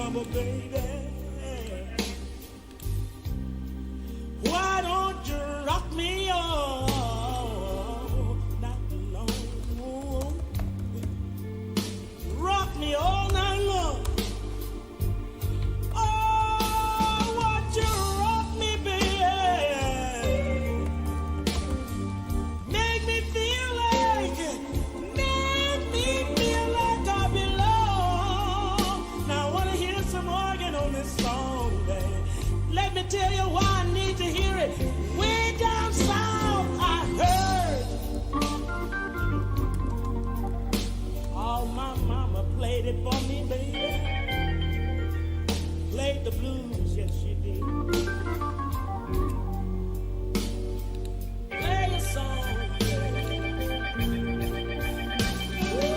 trouble, baby. Why don't you rock me all night long? Rock me all night long. Oh, won't you rock me, baby? Make me feel like I belong. Now I wanna hear some organ on this song, baby. Let me tell you why I need to hear it. Way down south, I heard. Oh, my mama played it for me, baby. Played the blues, yes she did. Play a song, baby. Woo!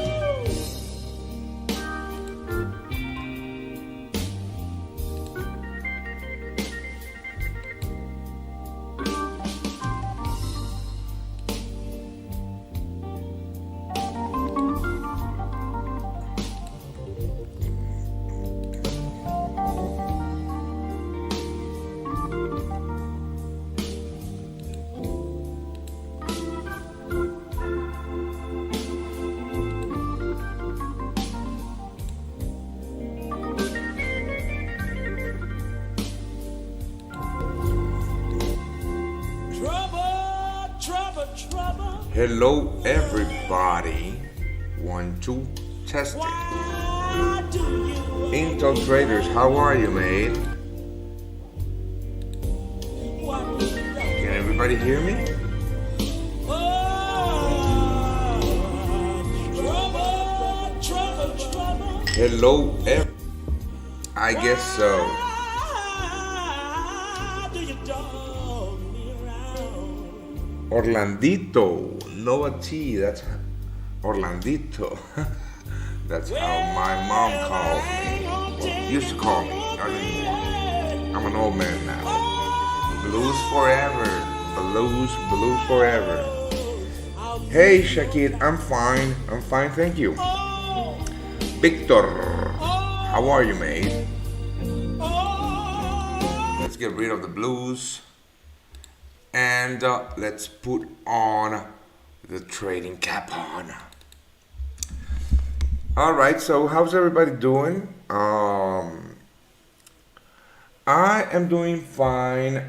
Trouble, trouble, trouble. Hello, everybody. 1, 2, testing. Why do you Intel traders, how are you, mate? what do you do? Can everybody hear me? Trouble, trouble, trouble. Hello, I guess so. Why do you dog me around? Orlandito, Nova T, that's Orlandito. That's how my mom called me. Well, used to call me. Not anymore. I'm an old man now. Blues forever. Blues forever. Hey, Shakir, I'm fine. I'm fine, thank you. Victor, how are you, mate? Let's get rid of the blues. And let's put on the trading cap on. All right, so how's everybody doing? I am doing fine.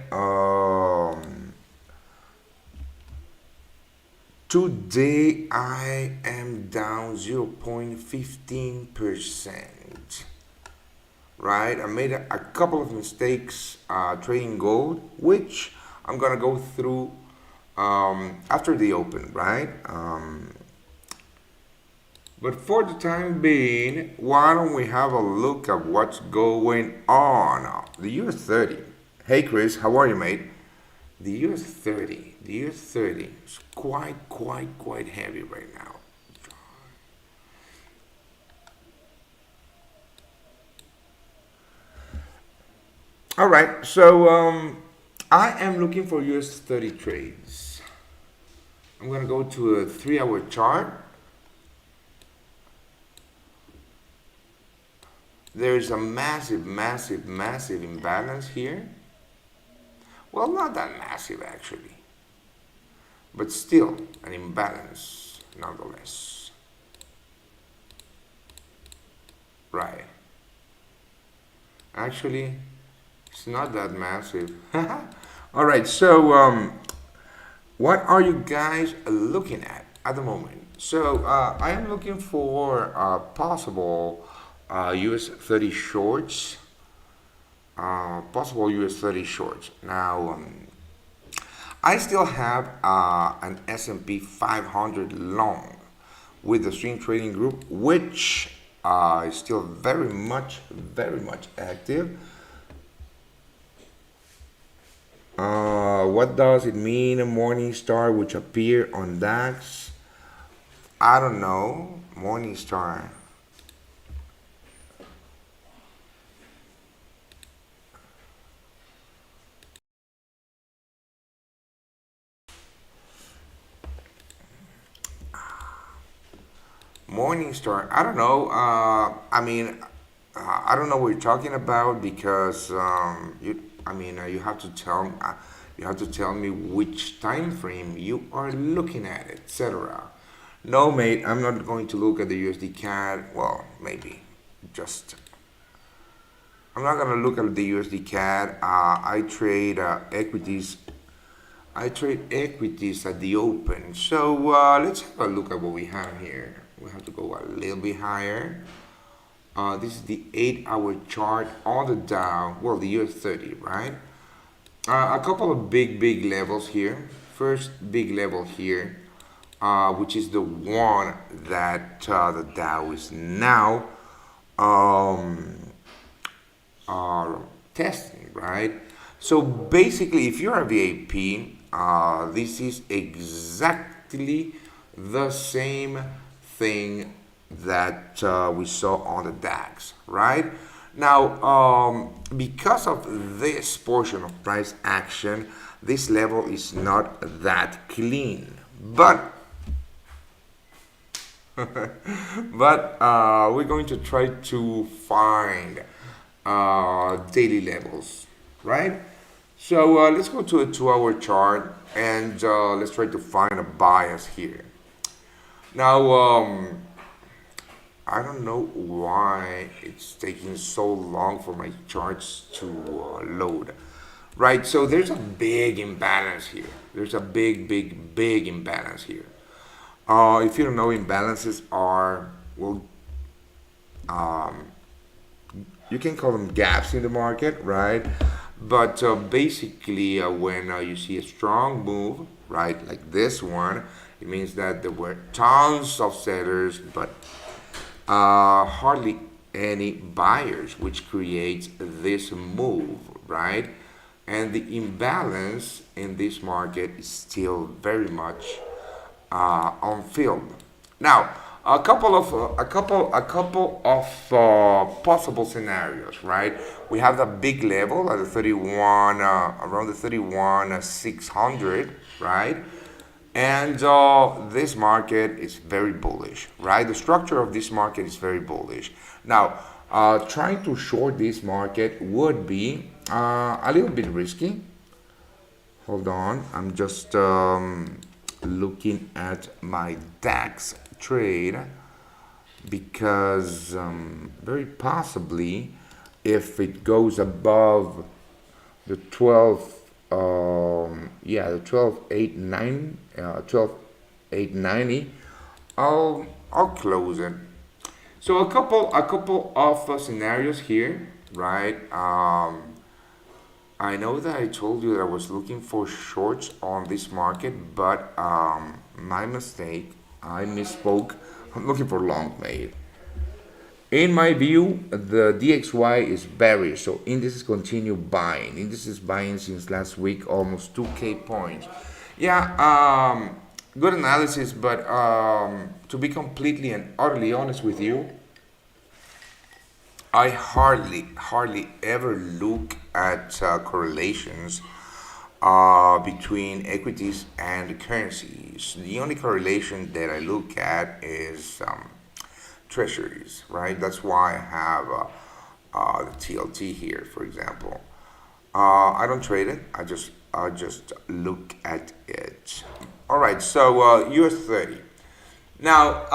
Today I am down 0.15%. Right, I made a couple of mistakes trading gold, which I'm gonna go through after the open, right? But for the time being, why don't we have a look at what's going on? The US30. Hey Chris, how are you, mate? The US30 is quite heavy right now. All right, so I am looking for US30 trades. I'm gonna go to a 3-hour chart. There is a massive imbalance here. Well, not that massive actually, but still an imbalance nonetheless. Right. Actually, it's not that massive. All right, so what are you guys looking at the moment? So I am looking for possible US30 shorts. Possible US30 shorts. Now, I still have an S&P 500 long with the swing trading group, which is still very much active. What does it mean, a morning star which appear on DAX? I don't know. Morning star. Morningstar, I don't know. I mean, I don't know what you're talking about because you have to tell me which time frame you are looking at, etc. No, mate, I'm not going to look at the USD CAD. Well, maybe just. I'm not gonna look at the USD CAD. I trade equities. I trade equities at the open. So let's have a look at what we have here. We have to go a little bit higher. This is the 8-hour chart on the Dow, well, the US30, right? A couple of big levels here. First big level here, which is the one that the Dow is now testing, right? So basically, if you're a VIP, this is exactly the same thing that we saw on the DAX, right? Now, because of this portion of price action, this level is not that clean, but we're going to try to find daily levels, right? So let's go to a 2-hour chart and let's try to find a bias here. Now, I don't know why it's taking so long for my charts to load, right? So there's a big imbalance here. There's a big imbalance here. If you don't know, imbalances are, well, you can call them gaps in the market, right? But basically, when you see a strong move, right, like this one, it means that there were tons of sellers, but hardly any buyers, which creates this move, right? And the imbalance in this market is still very much unfilled. Now, a couple of possible scenarios, right? We have the big level at the 31, around the 31,600, right? And this market is very bullish, right? The structure of this market is very bullish. Now, trying to short this market would be a little bit risky. Hold on, I'm just looking at my DAX trade because very possibly if it goes above the 12 the 12,890, I'll close it. So a couple of scenarios here, right? I know that I told you that I was looking for shorts on this market, but my mistake, I misspoke. I'm looking for long, mate. In my view, the DXY is bearish, so indices continue buying. Indices buying since last week, almost 2K points. Yeah, good analysis, but to be completely and utterly honest with you, I hardly ever look at correlations between equities and currencies. The only correlation that I look at is treasuries, right? That's why I have the TLT here, for example. I don't trade it. I just look at it. All right. So US30. Now,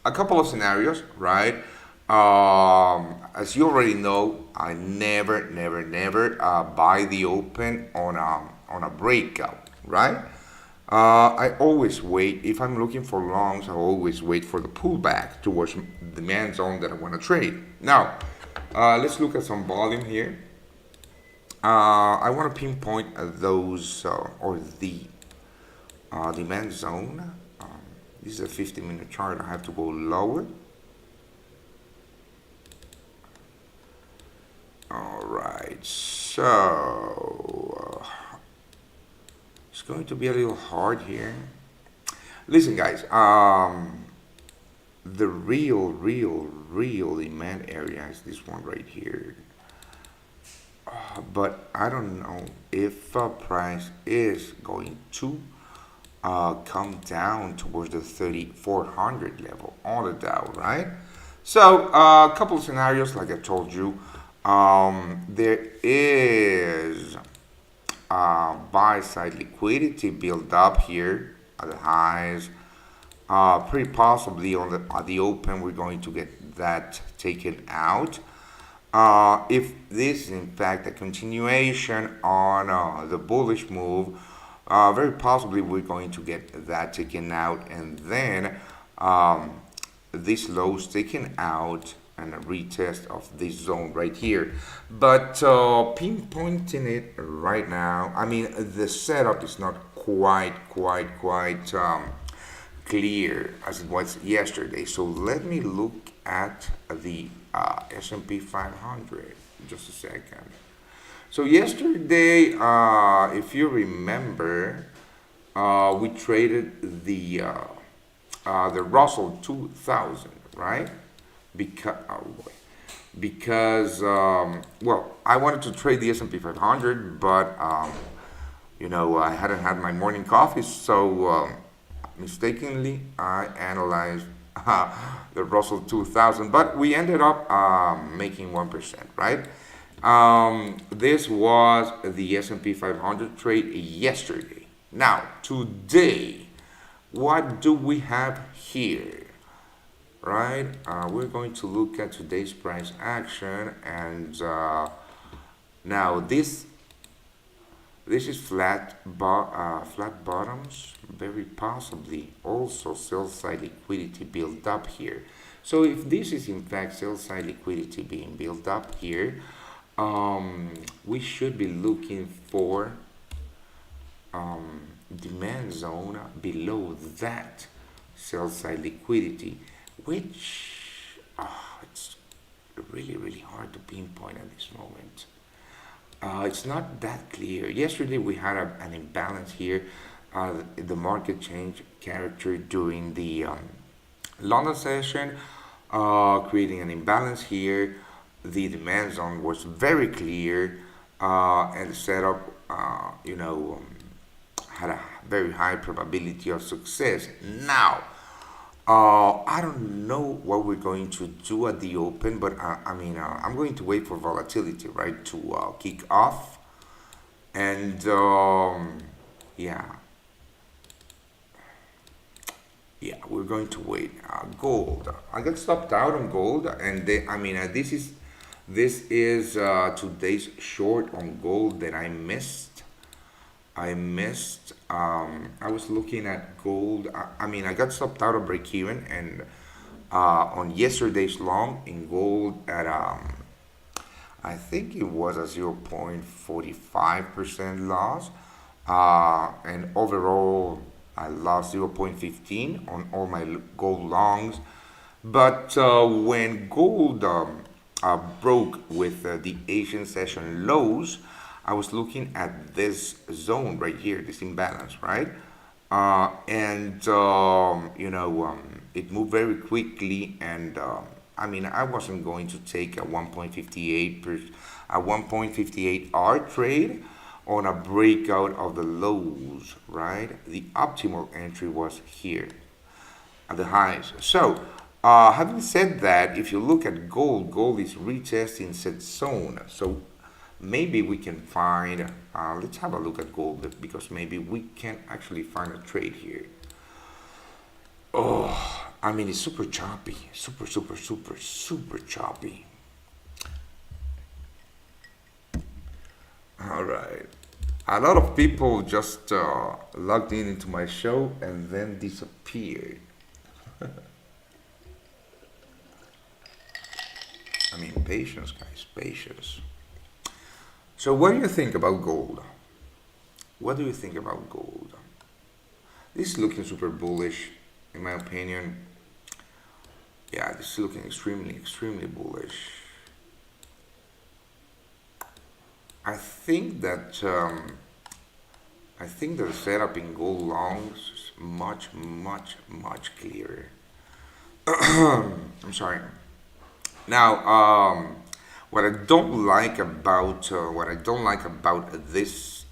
a couple of scenarios, right? As you already know, I never buy the open on a breakout, right? I always wait. If I'm looking for longs, I always wait for the pullback towards the demand zone that I want to trade. Now, let's look at some volume here. I want to pinpoint those or the demand zone. This is a 50-minute chart. I have to go lower. All right, so it's going to be a little hard here. Listen, guys, the real demand area is this one right here. But I don't know if price is going to come down towards the 3,400 level on the Dow, right? So a couple of scenarios, like I told you, there is buy side liquidity build up here at the highs. Pretty possibly on the at the open, we're going to get that taken out. If this is in fact a continuation on the bullish move, very possibly we're going to get that taken out, and then this lows taken out and a retest of this zone right here. But pinpointing it right now, I mean, the setup is not quite clear as it was yesterday. So let me look at the S&P 500 just a second. So yesterday, if you remember, we traded the Russell 2000, right? Because well, I wanted to trade the S&P 500, but I hadn't had my morning coffee, so mistakenly I analyzed the Russell 2000, but we ended up making 1%, right? This was the S&P 500 trade yesterday. Now, today, what do we have here? Right, we're going to look at today's price action, and now this is flat bottoms, very possibly also sell side liquidity built up here. So if this is in fact sell side liquidity being built up here, we should be looking for demand zone below that sell side liquidity, which it's really hard to pinpoint at this moment. It's not that clear. Yesterday we had an imbalance here. The market changed character during the London session, creating an imbalance here. The demand zone was very clear, and the setup, had a very high probability of success. Now, I don't know what we're going to do at the open, but I'm going to wait for volatility, right, to kick off. And yeah, we're going to wait. Gold. I got stopped out on gold, and this is today's short on gold that I missed. I was looking at gold. I got stopped out of break even, and on yesterday's long in gold at I think it was a 0.45% loss, and overall I lost 0.15 on all my gold longs. But when gold broke with the Asian session lows, I was looking at this zone right here, this imbalance, right? It moved very quickly, and I wasn't going to take a 1.58 R trade on a breakout of the lows, right? The optimal entry was here at the highs. So, having said that, if you look at gold, gold is retesting set zone. So maybe we can find, let's have a look at gold, because maybe we can actually find a trade here. Oh, it's super choppy, super choppy. All right. A lot of people just logged into my show and then disappeared. Patience, guys, patience. So what do you think about gold? What do you think about gold? This is looking super bullish, in my opinion. Yeah, this is looking extremely bullish. I think that the setup in gold longs is much clearer. I'm sorry. Now, what I don't like about this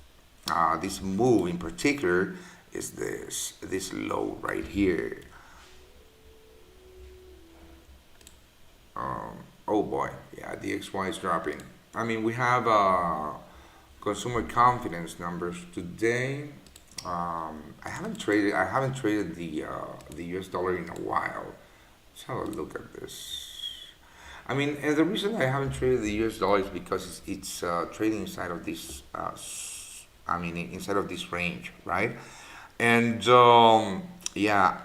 this move in particular is this low right here. Oh boy, yeah, the XY is dropping. I mean, we have consumer confidence numbers today. I haven't traded the US dollar in a while. Let's have a look at this. I mean, and the reason I haven't traded the US dollar is because it's trading inside of this. Inside of this range, right? And yeah,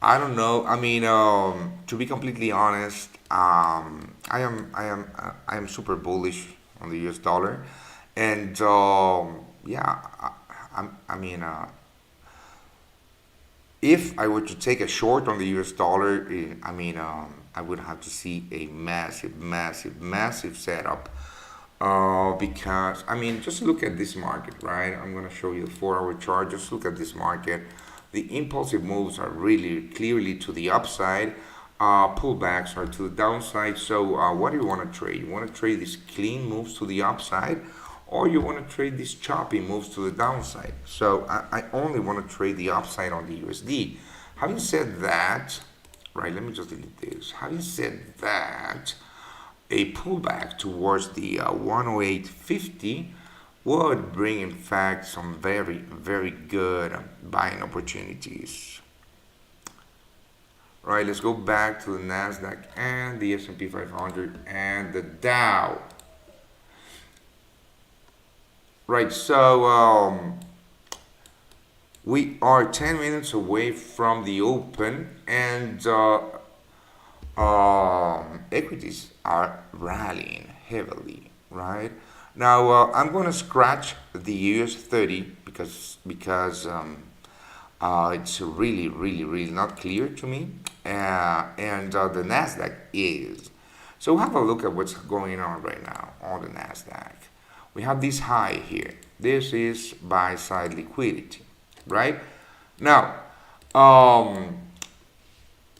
I don't know. I mean, to be completely honest, I am super bullish on the US dollar, and yeah, I mean, if I were to take a short on the US dollar, I would have to see a massive setup. Because, I mean, just look at this market, right? I'm going to show you the 4-hour chart. Just look at this market. The impulsive moves are really clearly to the upside. Pullbacks are to the downside. So what do you want to trade? You want to trade these clean moves to the upside, or you want to trade these choppy moves to the downside. So I only want to trade the upside on the USD. Having said that, right, let me just delete this. Having said that, a pullback towards the 108.50 would bring, in fact, some very good buying opportunities. Right, let's go back to the Nasdaq and the S&P 500 and the Dow. Right, so we are 10 minutes away from the open, and equities are rallying heavily, right? Now I'm going to scratch the US30 because it's really not clear to me, and the Nasdaq is. So have a look at what's going on right now on the Nasdaq. We have this high here. This is buy side liquidity, right? Now,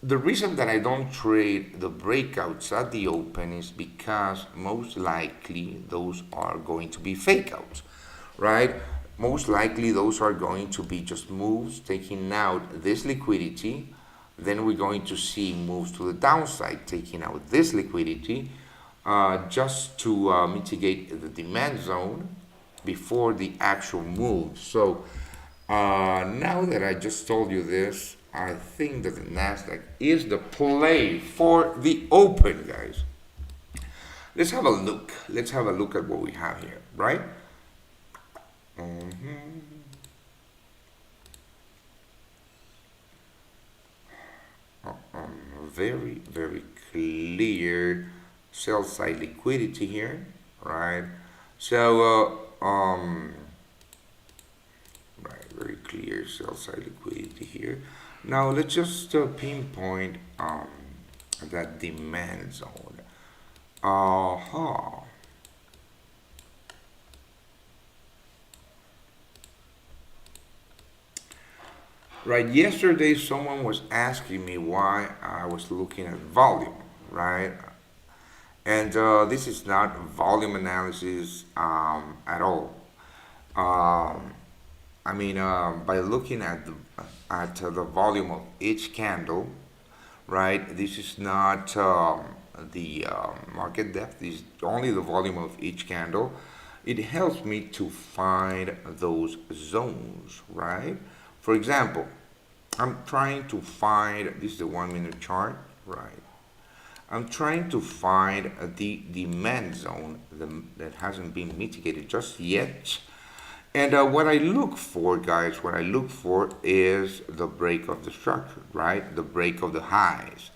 the reason that I don't trade the breakouts at the open is because most likely those are going to be fake outs, right? Most likely those are going to be just moves taking out this liquidity. Then we're going to see moves to the downside taking out this liquidity, just to mitigate the demand zone before the actual move. So now that I just told you this, I think that the Nasdaq is the play for the open, guys. Let's have a look. Let's have a look at what we have here, right? Very clear sell side liquidity here, right? So right, very clear sell side liquidity here. Now let's just pinpoint that demand zone. Right, yesterday someone was asking me why I was looking at volume, right? And this is not volume analysis at all. By looking at the volume of each candle, right? This is not the market depth. This is only the volume of each candle. It helps me to find those zones, right? For example, I'm trying to find, this is the 1 minute chart, right? I'm trying to find the demand zone that hasn't been mitigated just yet. And what I look for, guys, what I look for is the break of the structure, right? The break of the highs.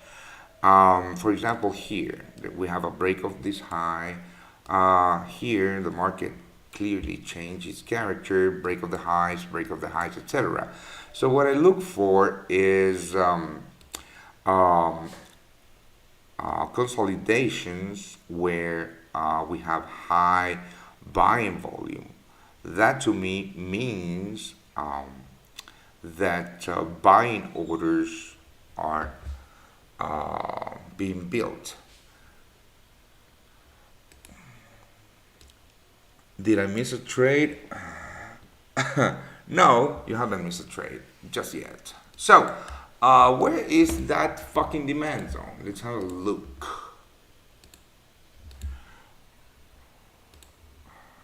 For example, here, we have a break of this high. Here, the market clearly changed its character, break of the highs, etc. So what I look for is consolidations where we have high buying volume. That to me means that buying orders are being built. Did I miss a trade? No, you haven't missed a trade just yet. So Where is that fucking demand zone? Let's have a look.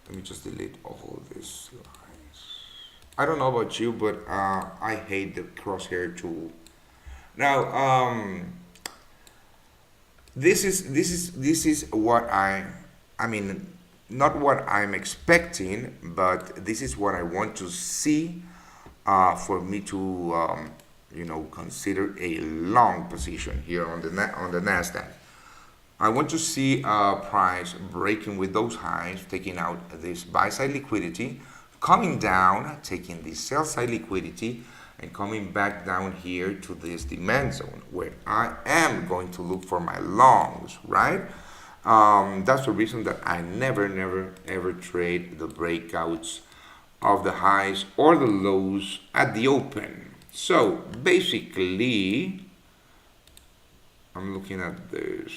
Let me just delete all these lines. I don't know about you, but I hate the crosshair tool. Now, this is what I mean, not what I'm expecting, but this is what I want to see for me to consider a long position here on the Nasdaq. I want to see price breaking with those highs, taking out this buy side liquidity, coming down, taking the sell side liquidity, and coming back down here to this demand zone where I am going to look for my longs, right? That's the reason that I never ever trade the breakouts of the highs or the lows at the open. So basically, I'm looking at this.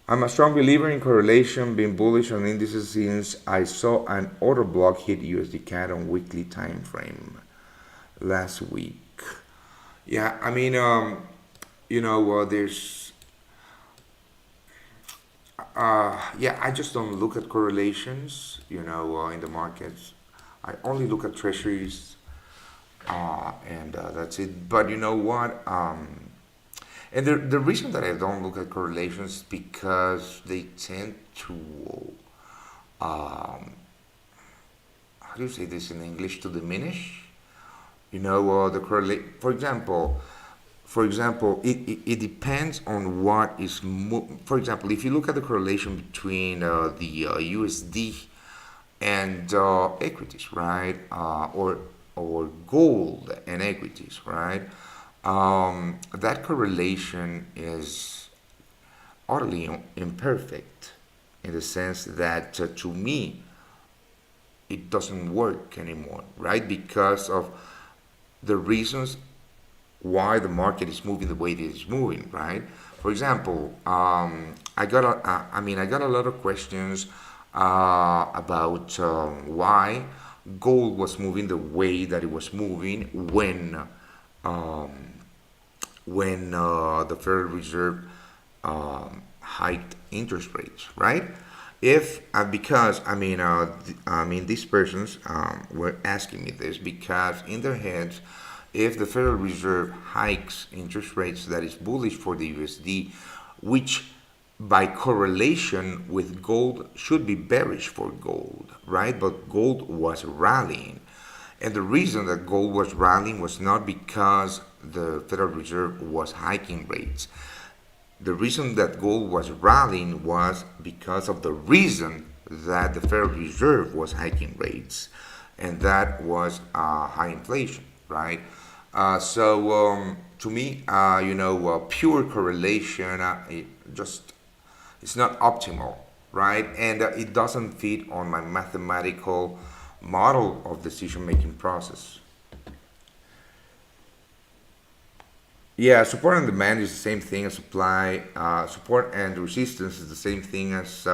I'm a strong believer in correlation, being bullish on indices since I saw an order block hit USD CAD on weekly time frame last week. Yeah, I mean, there's, yeah, I just don't look at correlations, in the markets. I only look at treasuries, and that's it. But you know what? And the reason that I don't look at correlations is because they tend to, how do you say this in English? To diminish. The correlate. For example, it depends on what is. For example, if you look at the correlation between the USD and equities, right, or gold and equities, right. That correlation is utterly imperfect in the sense that to me it doesn't work anymore, right? Because of the reasons why the market is moving the way it is moving, right? For example, I got a lot of questions about why gold was moving the way that it was moving when the Federal Reserve hiked interest rates, right? These persons were asking me this because in their heads, if the Federal Reserve hikes interest rates, that is bullish for the USD, which by correlation with gold should be bearish for gold, right? But gold was rallying. And the reason that gold was rallying was not because the Federal Reserve was hiking rates. The reason that gold was rallying was because of the reason that the Federal Reserve was hiking rates, and that was high inflation, right? To me, pure correlation, it's not optimal, right? And it doesn't fit on my mathematical model of decision-making process. Yeah, support and demand is the same thing as supply. Support and resistance is the same thing as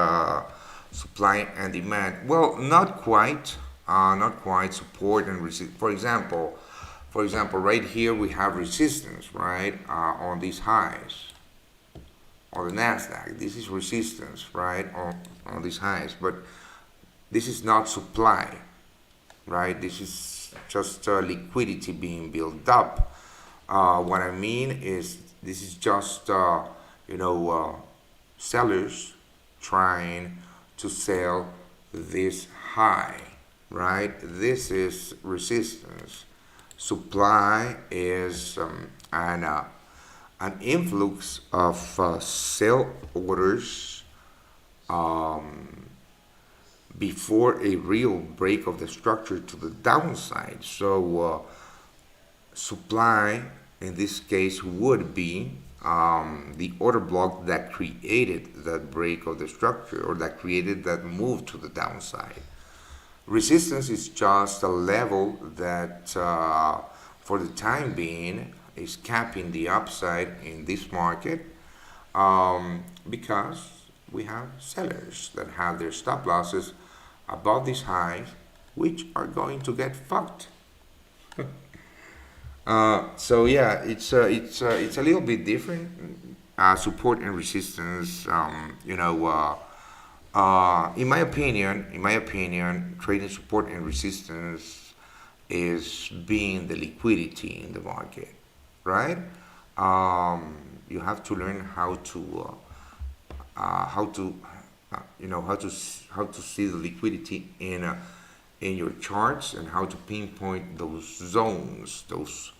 supply and demand. Well, not quite. Not quite. Support and resist. For example, right here we have resistance, right, on these highs. On the Nasdaq, this is resistance, right, on these highs. But this is not supply, right? This is just liquidity being built up. What I mean is this is just sellers trying to sell this high, right? This is resistance. Supply is an influx of sell orders before a real break of the structure to the downside. So supply in this case would be the order block that created that break of the structure or that created that move to the downside. Resistance is just a level that for the time being is capping the upside in this market because we have sellers that have their stop losses above these highs, which are going to get fucked. So yeah, it's a little bit different. Support and resistance. In my opinion, trading support and resistance is being the liquidity in the market, right? You have to learn how to how to see the liquidity in your charts, and how to pinpoint those zones, those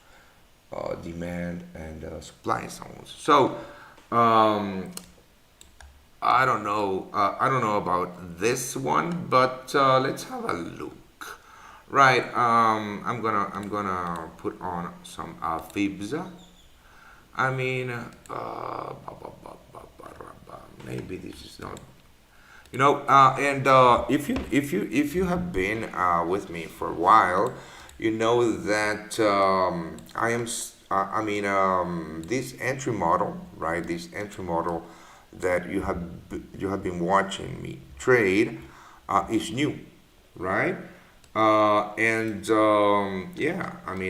demand and supply zones. So I don't know. I don't know about this one, but let's have a look. Right. I'm gonna put on some fibs. I mean, maybe this is not. And if you have been with me for a while, you know that I am. This entry model, right? This entry model that you have been watching me trade is new, right? Yeah,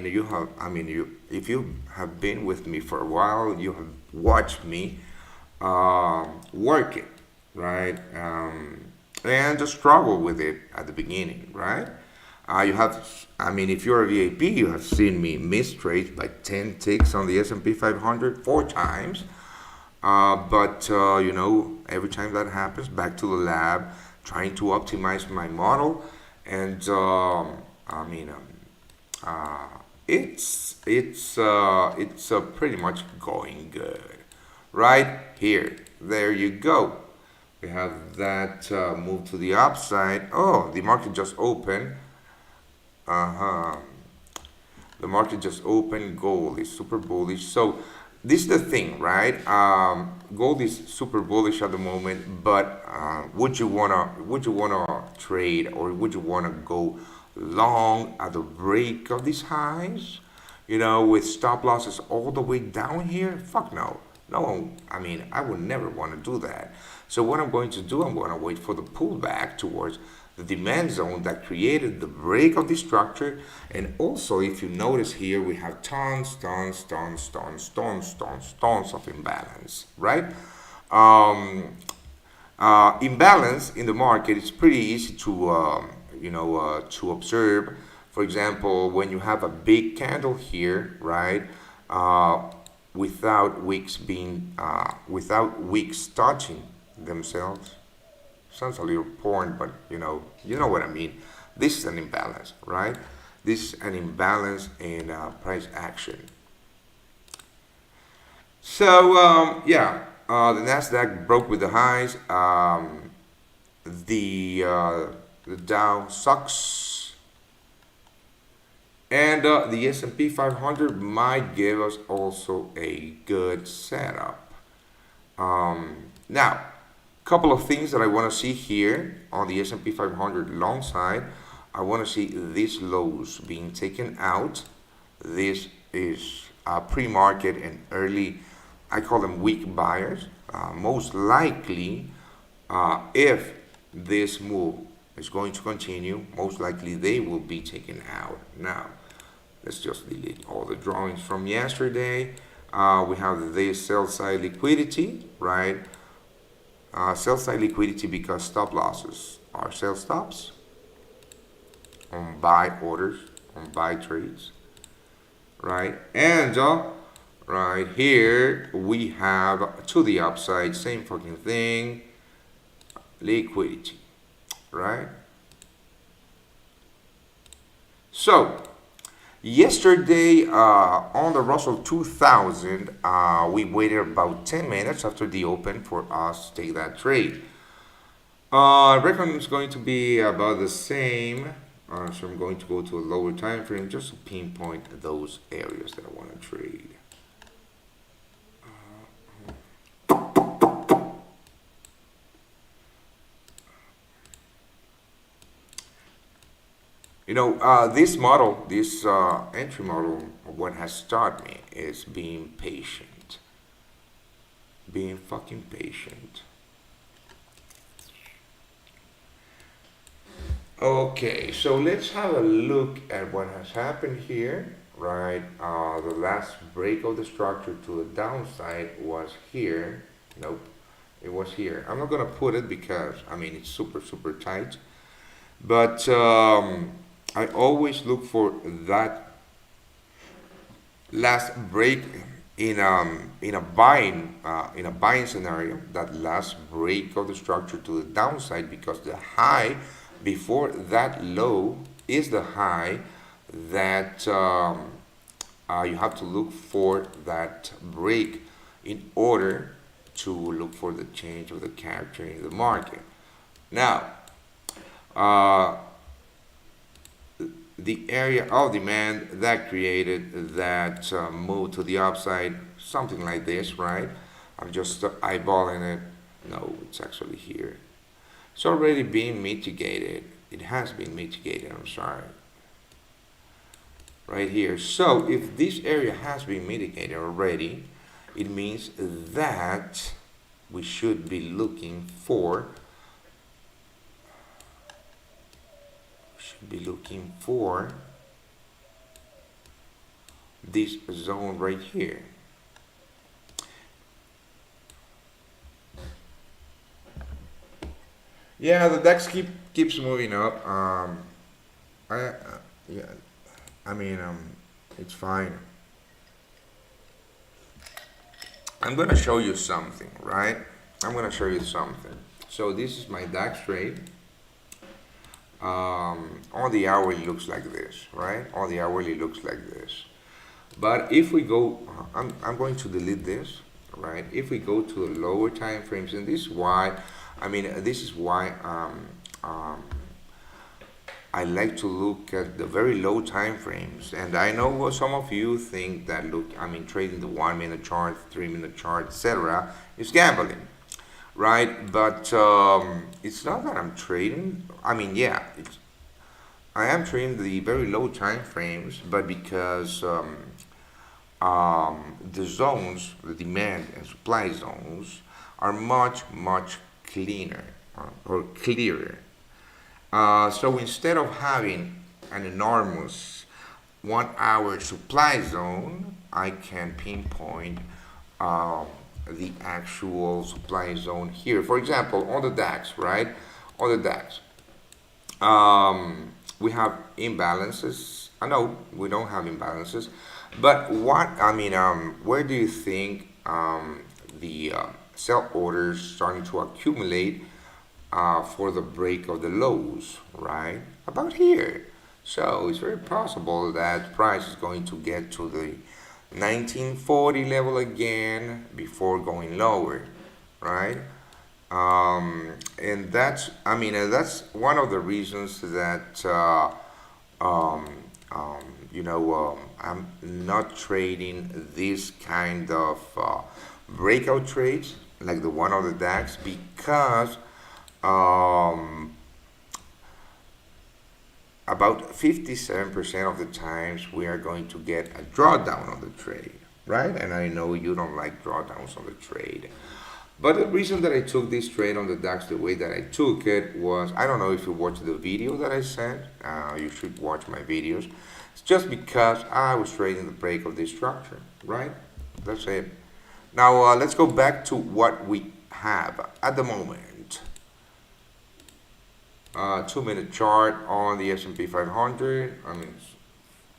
you if you have been with me for a while, you have watched me work it, right? And just struggle with it at the beginning, right? If you're a VIP, you have seen me miss trades by 10 ticks on the S&P 500 4 times. But every time that happens, back to the lab, trying to optimize my model, and it's pretty much going good, right here. There you go. We have that move to the upside. Oh, the market just opened. The market just opened. Gold is super bullish. So this is the thing, right? Gold is super bullish at the moment, but would you wanna trade, or would you wanna go long at the break of these highs? With stop losses all the way down here? Fuck no. No, I would never want to do that. So what I'm going to do, I'm going to wait for the pullback towards the demand zone that created the break of the structure. And also, if you notice here, we have tons of imbalance, right? Imbalance in the market is pretty easy to observe. For example, when you have a big candle here, right? Without wicks touching themselves. Sounds a little porn, but you know what I mean. This is an imbalance, right? This is an imbalance in price action. So the Nasdaq broke with the highs. The Dow sucks, and the S&P 500 might give us also a good setup. Now, couple of things that I want to see here on the S&P 500 long side. I want to see these lows being taken out. This is pre-market and early, I call them weak buyers. Most likely, if this move is going to continue, most likely they will be taken out. Now, let's just delete all the drawings from yesterday. We have this sell side liquidity, right? Sell side liquidity because stop losses are sell stops on buy orders, on buy trades, right? And right here we have to the upside, same fucking thing, liquidity, right? So yesterday on the Russell 2000, we waited about 10 minutes after the open for us to take that trade. I reckon it's going to be about the same. So I'm going to go to a lower time frame just to pinpoint those areas that I want to trade. This model, this entry model, what has taught me is being patient. Being fucking patient. Okay, so let's have a look at what has happened here, right? The last break of the structure to the downside was here. Nope, it was here. I'm not gonna put it because I mean it's super super tight, but I always look for that last break in a buying scenario, that last break of the structure to the downside, because the high before that low is the high that you have to look for that break in order to look for the change of the character in the market. Now, uh, the area of demand that created that move to the upside, something like this, right? I'm just eyeballing it. No, it's actually here. It's already been mitigated. It has been mitigated, I'm sorry. Right here. So if this area has been mitigated already, it means that we should be looking for this zone right here. Yeah, the DAX keeps moving up. Yeah, I mean it's fine. I'm gonna show you something, right? I'm gonna show you something. So this is my DAX trade. On the hourly looks like this, right? On the hourly looks like this. But if we go, I'm going to delete this, right? If we go to the lower time frames, and this is why, this is why I like to look at the very low time frames. And I know what some of you think that trading the 1 minute chart, 3 minute chart, etc. is gambling, right? But it's not that I'm trading. Yeah, I am trading the very low time frames, but because the zones, the demand and supply zones, are much cleaner or clearer. So instead of having an enormous 1 hour supply zone, I can pinpoint the actual supply zone here. For example, on the DAX, right? On the DAX, we have imbalances. I know we don't have imbalances, but where do you think the sell orders starting to accumulate for the break of the lows, right? About here. So it's very possible that price is going to get to the 1940 level again before going lower, right? And that's one of the reasons that I'm not trading this kind of breakout trades like the one on the DAX, because about 57% of the times we are going to get a drawdown on the trade, right? And I know you don't like drawdowns on the trade. But the reason that I took this trade on the DAX the way that I took it was, I don't know if you watched the video that I sent. You should watch my videos. It's just because I was trading the break of this structure, right? That's it. Now let's go back to what we have at the moment. 2 minute chart on the S&P 500.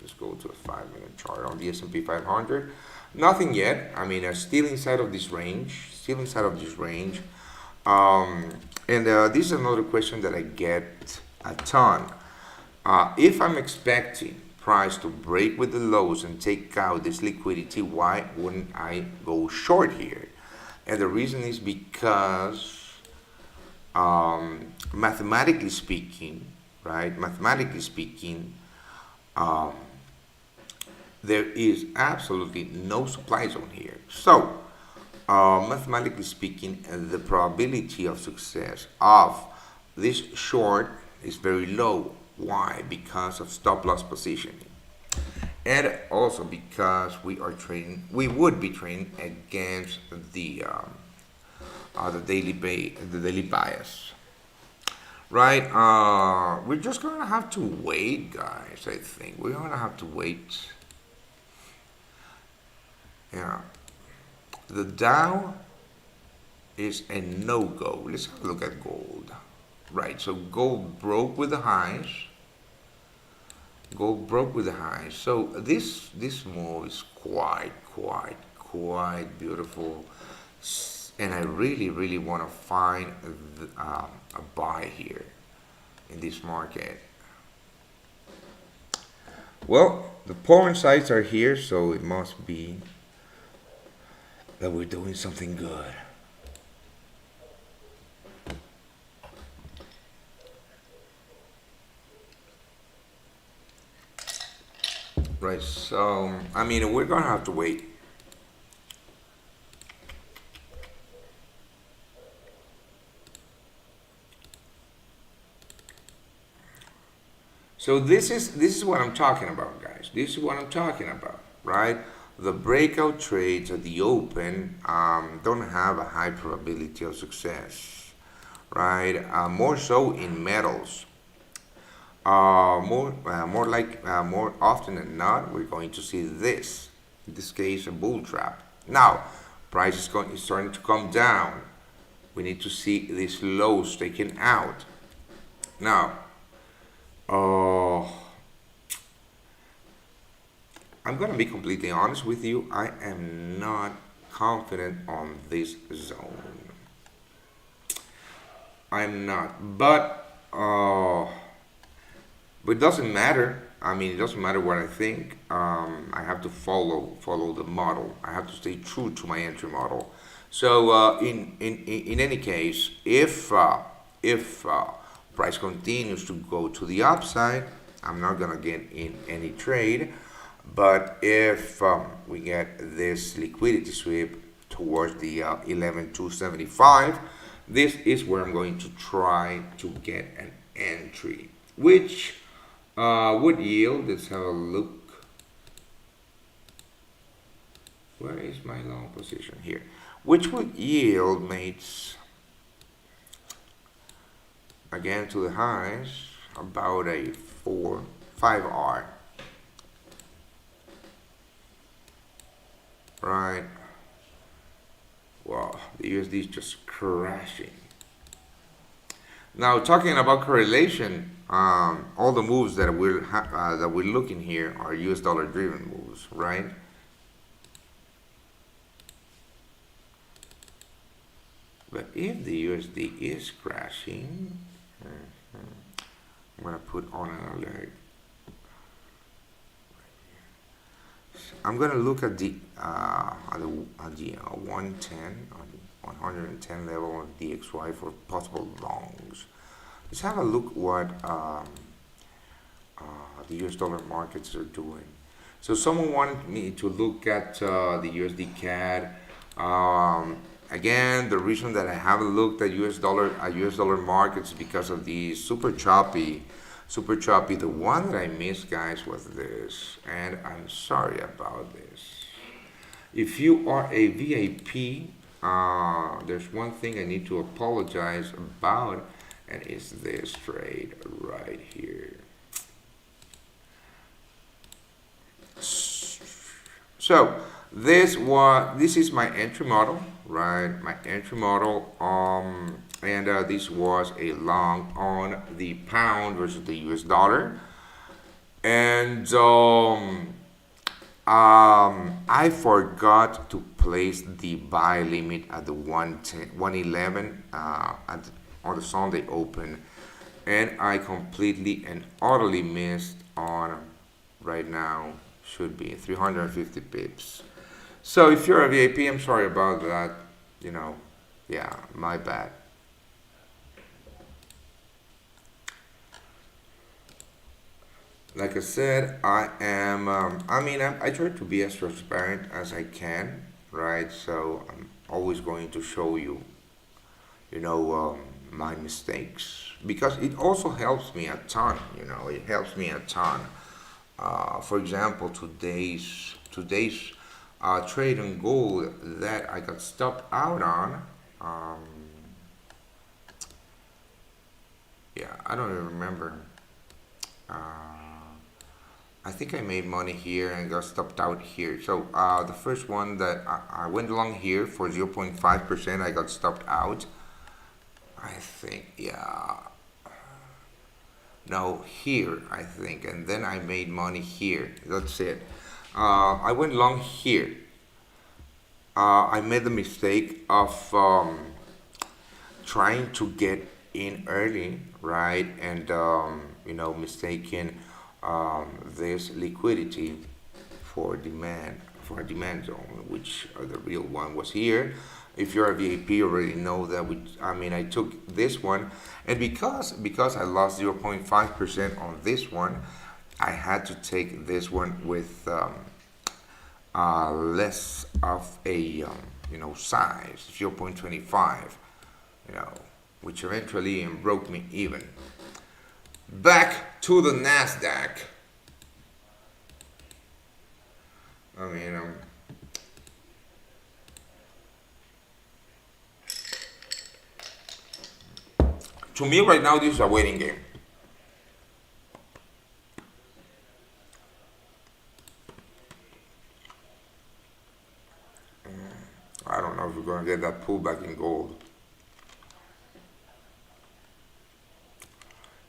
Let's go to a 5 minute chart on the S&P 500. Nothing yet. Still inside of this range. Still inside of this range. This is another question that I get a ton. If I'm expecting price to break with the lows and take out this liquidity, why wouldn't I go short here? And the reason is because mathematically speaking, right? Mathematically speaking, there is absolutely no supply zone here. So, mathematically speaking, the probability of success of this short is very low. Why? Because of stop loss positioning, and also because we would be trading against the daily bias, right? We're just gonna have to wait, guys. I think we're gonna have to wait. Yeah, the Dow is a no-go. Let's have a look at gold. Right, so gold broke with the highs. Gold broke with the highs. So this move is quite beautiful, and I really want to find a buy here in this market. Well, the porn sites are here, so it must be that we're doing something good. Right, so I mean, we're gonna have to wait. So this is what I'm talking about, guys. This is what I'm talking about, right? The breakout trades at the open don't have a high probability of success, right? More so in metals. More often than not, we're going to see this. In this case, a bull trap. Now, price is starting to come down. We need to see these lows taken out. Now, I'm gonna be completely honest with you. I am not confident on this zone. I'm not, but it doesn't matter. I mean, it doesn't matter what I think. I have to follow the model. I have to stay true to my entry model. So in any case, if price continues to go to the upside, I'm not gonna get in any trade. But if we get this liquidity sweep towards the 11,275, this is where I'm going to try to get an entry, which would yield, let's have a look. Where is my long position here? Which would yield, mates, again to the highs, about a 5R. Right. Wow, the USD is just crashing. Now, talking about correlation, all the moves that we're looking here are US dollar driven moves, right? But if the USD is crashing, I'm gonna put on an alert. I'm gonna look at the 110 level of DXY for possible longs. Let's have a look what the US dollar markets are doing. So someone wanted me to look at the USD CAD. Again, the reason that I haven't looked at US dollar markets is because of the super choppy. The one that I missed, guys, was this, and I'm sorry about this. If you are a VIP, there's one thing I need to apologize about, and it's this trade right here. So this is my entry model, right? My entry model, and this was a long on the pound versus the US dollar, and I forgot to place the buy limit at the 111 on the Sunday open, and I completely and utterly missed on right now. Should be 350 pips. So if you're a VIP, I'm sorry about that. You know, yeah, my bad. Like I said, I am. I try to be as transparent as I can, right? So I'm always going to show you, my mistakes, because it also helps me a ton. It helps me a ton. For example, today's trade on gold that I got stopped out on. Yeah, I don't even remember. Uh, I think I made money here and got stopped out here. So the first one that I went along here for 0.5%, I got stopped out. I think, yeah. No, here, I think. And then I made money here. That's it. I went long here. I made the mistake of trying to get in early, right? And, mistaking this liquidity for a demand zone, which the real one was here. If you're a VIP, you already know that I took this one, and because I lost 0.5% on this one, I had to take this one with less of a size, 0.25, which eventually broke me even. Back to the Nasdaq. To me right now, this is a waiting game. I don't know if we're going to get that pullback in gold.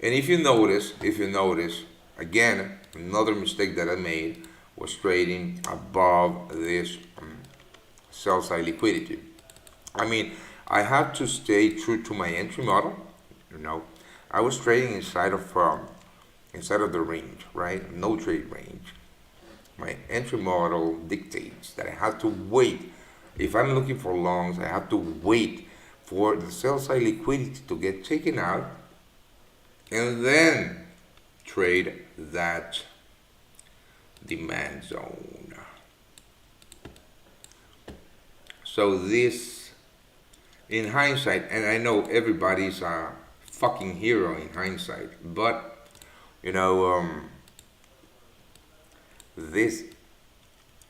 And if you notice, again, another mistake that I made was trading above this sell side liquidity. I had to stay true to my entry model. I was trading inside of the range, right? No trade range. My entry model dictates that I have to wait. If I'm looking for longs, I have to wait for the sell side liquidity to get taken out and then trade that demand zone. So this, in hindsight, and I know everybody's a fucking hero in hindsight, but this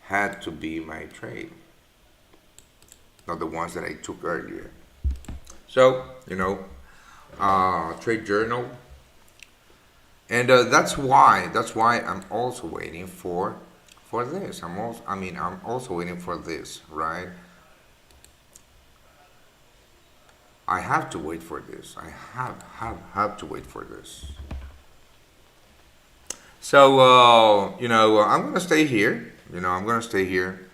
had to be my trade, not the ones that I took earlier. So trade journal, and that's why I'm also waiting for this. I'm also waiting for this, right? I have to wait for this. I have to wait for this. So I'm gonna stay here. I'm gonna stay here,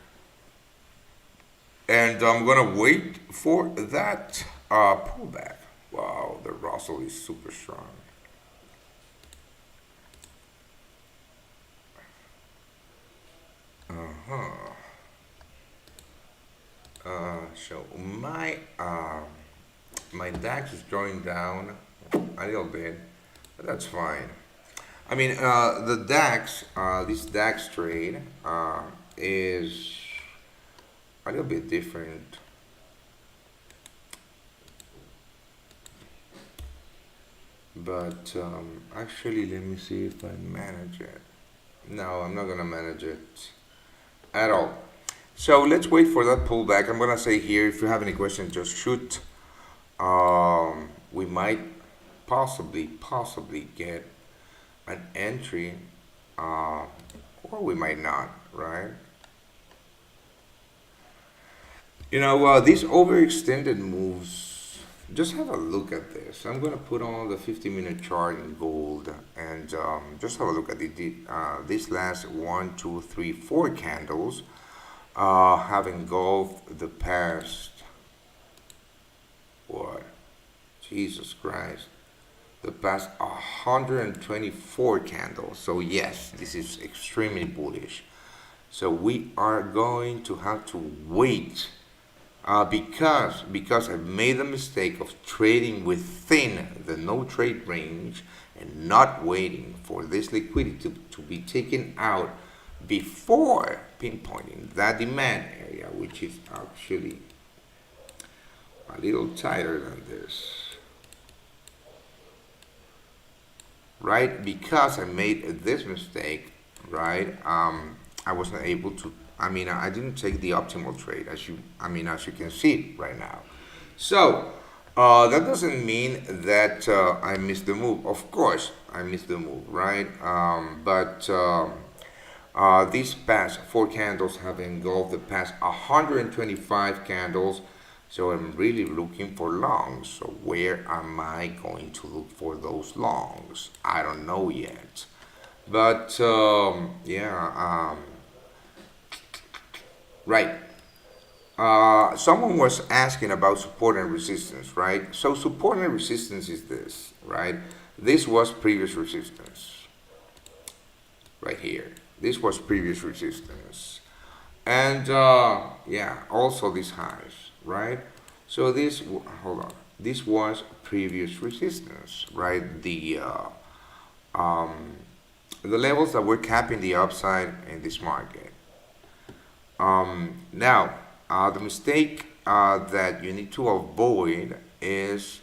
and I'm gonna wait for that pullback. Wow, the Russell is super strong. So my DAX is drawing down a little bit, but that's fine. The DAX, this DAX trade is a little bit different. But actually, let me see if I manage it. No, I'm not gonna manage it at all. So let's wait for that pullback. I'm gonna say here, if you have any questions, just shoot. We might possibly get an entry, or we might not, right? These overextended moves, just have a look at this. I'm gonna put on the 50-minute chart in gold and just have a look at these last 1, 2, 3, 4 candles have engulfed the past, what? Jesus Christ. The past 124 candles. So yes, this is extremely bullish. So we are going to have to wait because I made the mistake of trading within the no trade range and not waiting for this liquidity to be taken out before pinpointing that demand area, which is actually a little tighter than this. Right, because I made this mistake, right? I wasn't able to. I didn't take the optimal trade, as you can see right now. So That doesn't mean that I missed the move. Of course, I missed the move, right? But these past four candles have engulfed the past 125 candles. So I'm really looking for longs. So where am I going to look for those longs? I don't know yet. But right. Someone was asking about support and resistance, right? So support and resistance is this, right? This was previous resistance, right here. This was previous resistance. And also these highs, right? So hold on. This was previous resistance, right? The levels that were capping the upside in this market. Now, the mistake that you need to avoid is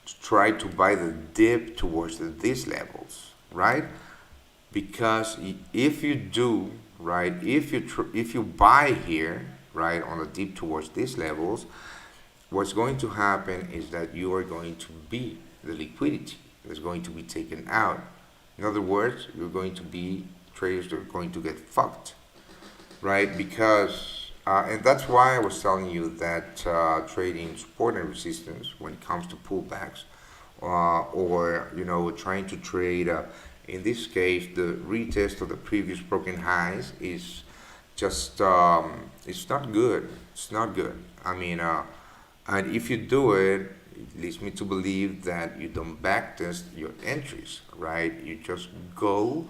to try to buy the dip towards these levels, right? Because if you do, right, if you buy here, right, on the dip towards these levels, what's going to happen is that you are going to be the liquidity that's going to be taken out. In other words, you're going to be traders that are going to get fucked, right? Because and that's why I was telling you that trading support and resistance when it comes to pullbacks, or trying to trade. In this case, the retest of the previous broken highs is just it's not good. It's not good. I mean, and if you do it, it leads me to believe that you don't backtest your entries, right? You just go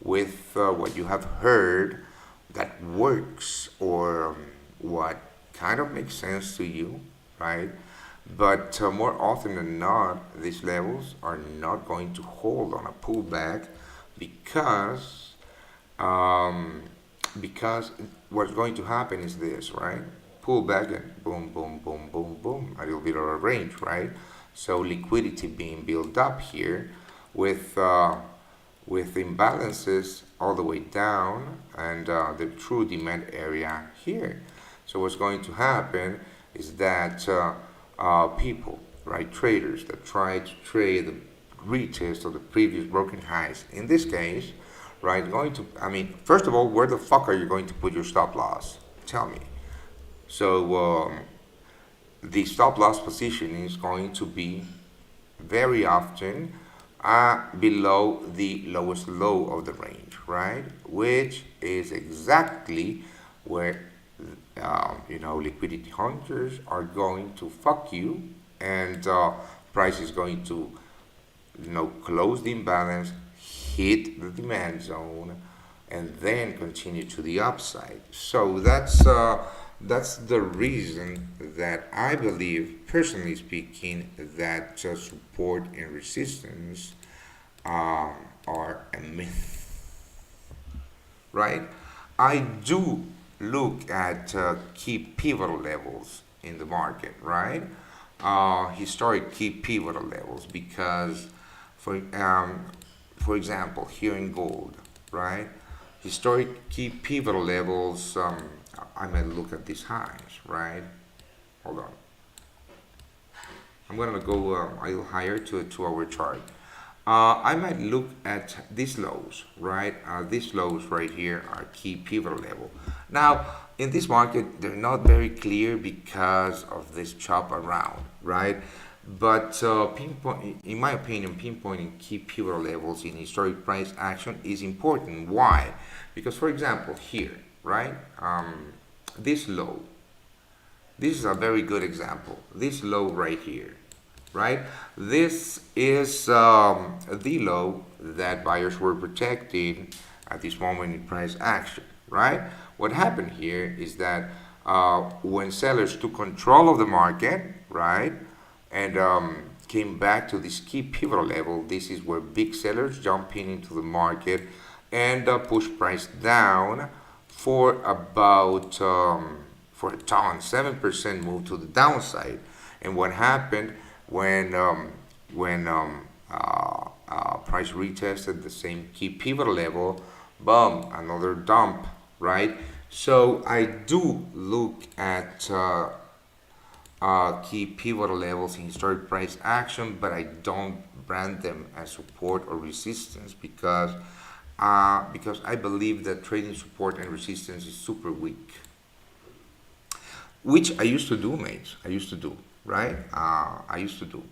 with what you have heard that works, or what kind of makes sense to you, right? But more often than not, these levels are not going to hold on a pullback because because what's going to happen is this, right? Pullback and boom, boom, boom, boom, boom, a little bit of a range, right? So liquidity being built up here with imbalances all the way down, and the true demand area here. So what's going to happen is that people, right, traders that try to trade the retest of the previous broken highs, in this case, right, first of all, where the fuck are you going to put your stop loss? Tell me. So the stop loss position is going to be very often below the lowest low of the range, right? Which is exactly where liquidity hunters are going to fuck you, and price is going to close the imbalance, hit the demand zone, and then continue to the upside. So that's the reason that I believe, personally speaking, that support and resistance are a myth, right? I do look at key pivotal levels in the market, right? Historic key pivotal levels, because for example, here in gold, right? Historic key pivotal levels, I might look at these highs, right? Hold on. I'm gonna go a little higher to a 2-hour chart. I might look at these lows, right? These lows right here are key pivotal level. Now, in this market, they're not very clear because of this chop around, right? But in my opinion, pinpointing key pivotal levels in historic price action is important. Why? Because, for example, here, right? This low. This is a very good example. This low right here, right? This is the low that buyers were protecting at this moment in price action, right? What happened here is that when sellers took control of the market, right, and came back to this key pivotal level, this is where big sellers jump into the market and push price down for about for a ton, 7% move to the downside. And what happened when price retested the same key pivotal level, boom, another dump, right? So I do look at key pivotal levels in historic price action, but I don't brand them as support or resistance because I believe that trading support and resistance is super weak, which I used to do, mates. I used to do, right? I used to do.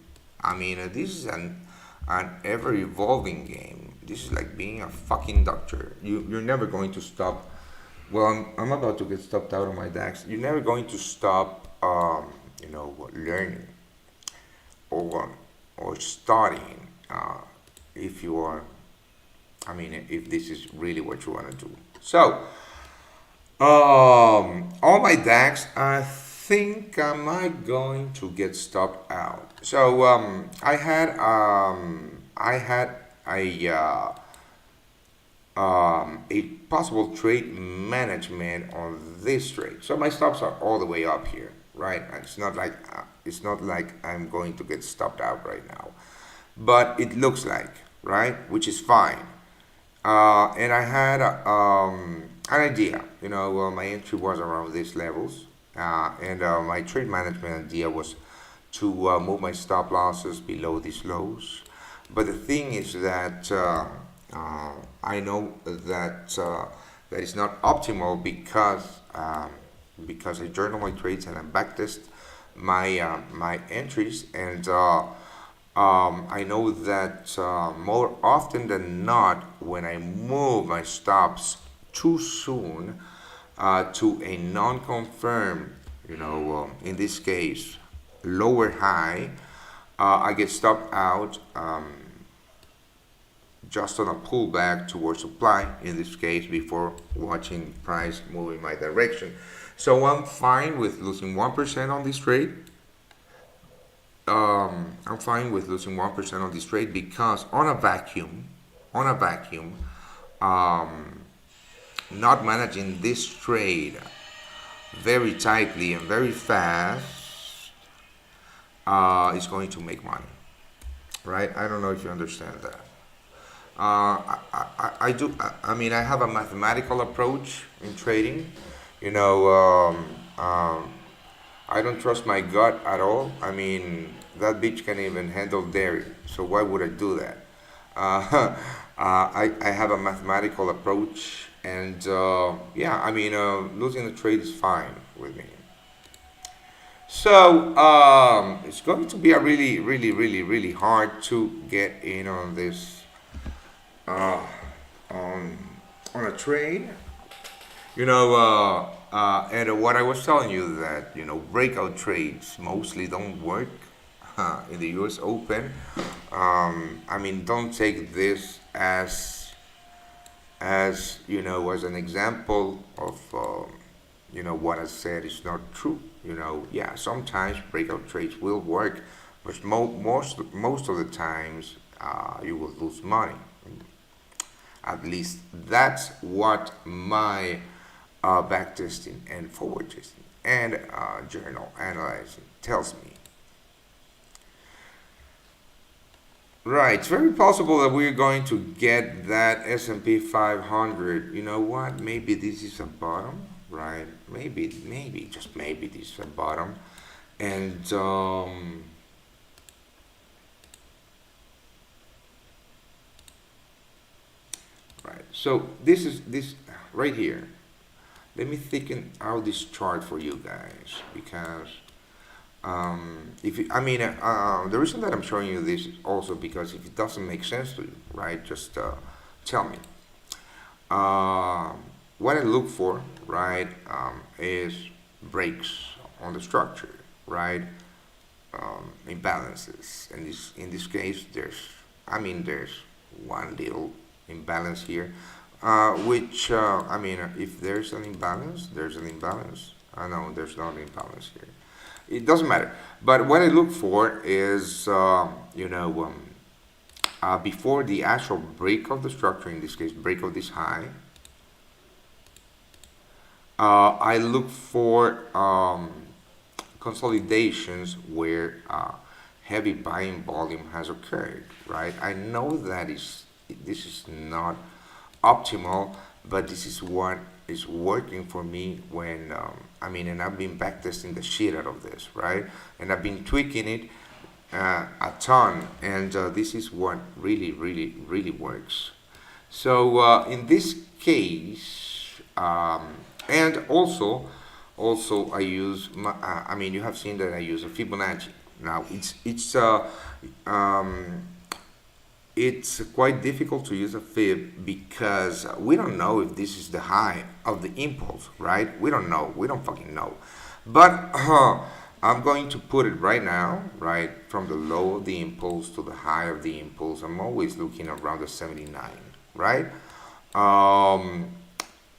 I mean, this is an ever evolving game. This is like being a fucking doctor. You're never going to stop. Well, I'm about to get stopped out of my DAX. You're never going to stop, learning or studying if you are. I mean, if this is really what you want to do. So, on my DAX, I think I might going to get stopped out. So I had a possible trade management on this trade. So my stops are all the way up here, right? And it's not like I'm going to get stopped out right now, but it looks like, right, which is fine. And I had an idea, my entry was around these levels, and my trade management idea was to move my stop losses below these lows. But the thing is that I know that that is not optimal because I journal my trades and I backtest my entries, and I know that more often than not, when I move my stops too soon to a non-confirmed, in this case, lower high, I get stopped out just on a pullback towards supply, in this case, before watching price move in my direction. So I'm fine with losing 1% on this trade. I'm fine with losing 1% on this trade because on a vacuum, not managing this trade very tightly and very fast is going to make money, right? I don't know if you understand that. I do. I mean, I have a mathematical approach in trading. I don't trust my gut at all. I mean, that bitch can't even handle dairy, so why would I do that? I have a mathematical approach, and losing the trade is fine with me. So it's going to be a really, really, really, really hard to get in on this on a trade. And what I was telling you that breakout trades mostly don't work in the US Open. I mean, don't take this as as an example of what I said is not true. Yeah, sometimes breakout trades will work, but most of the times you will lose money. At least that's what my backtesting and forward testing and journal analyzing tells me. Right, it's very possible that we're going to get that S&P 500. You know what? Maybe this is a bottom, right? Maybe, just maybe this is a bottom, and right. So this right here. Let me thicken out this chart for you guys because the reason that I'm showing you this is also because if it doesn't make sense to you, right, just tell me. What I look for, right, is breaks on the structure, right, imbalances, and in this case, there's one little imbalance here. If there's an imbalance, there's an imbalance. No, there's not an imbalance here. It doesn't matter. But what I look for is, before the actual break of the structure, in this case, break of this high, I look for consolidations where heavy buying volume has occurred, right? I know that this is not optimal, but this is what is working for me when and I've been backtesting the shit out of this, right? And I've been tweaking it a ton, and this is what really works. So in this case, and also I use you have seen that I use a Fibonacci. Now it's quite difficult to use a fib because we don't know if this is the high of the impulse, right? We don't know. We don't fucking know. But I'm going to put it right now, right, from the low of the impulse to the high of the impulse. I'm always looking around the 79, right?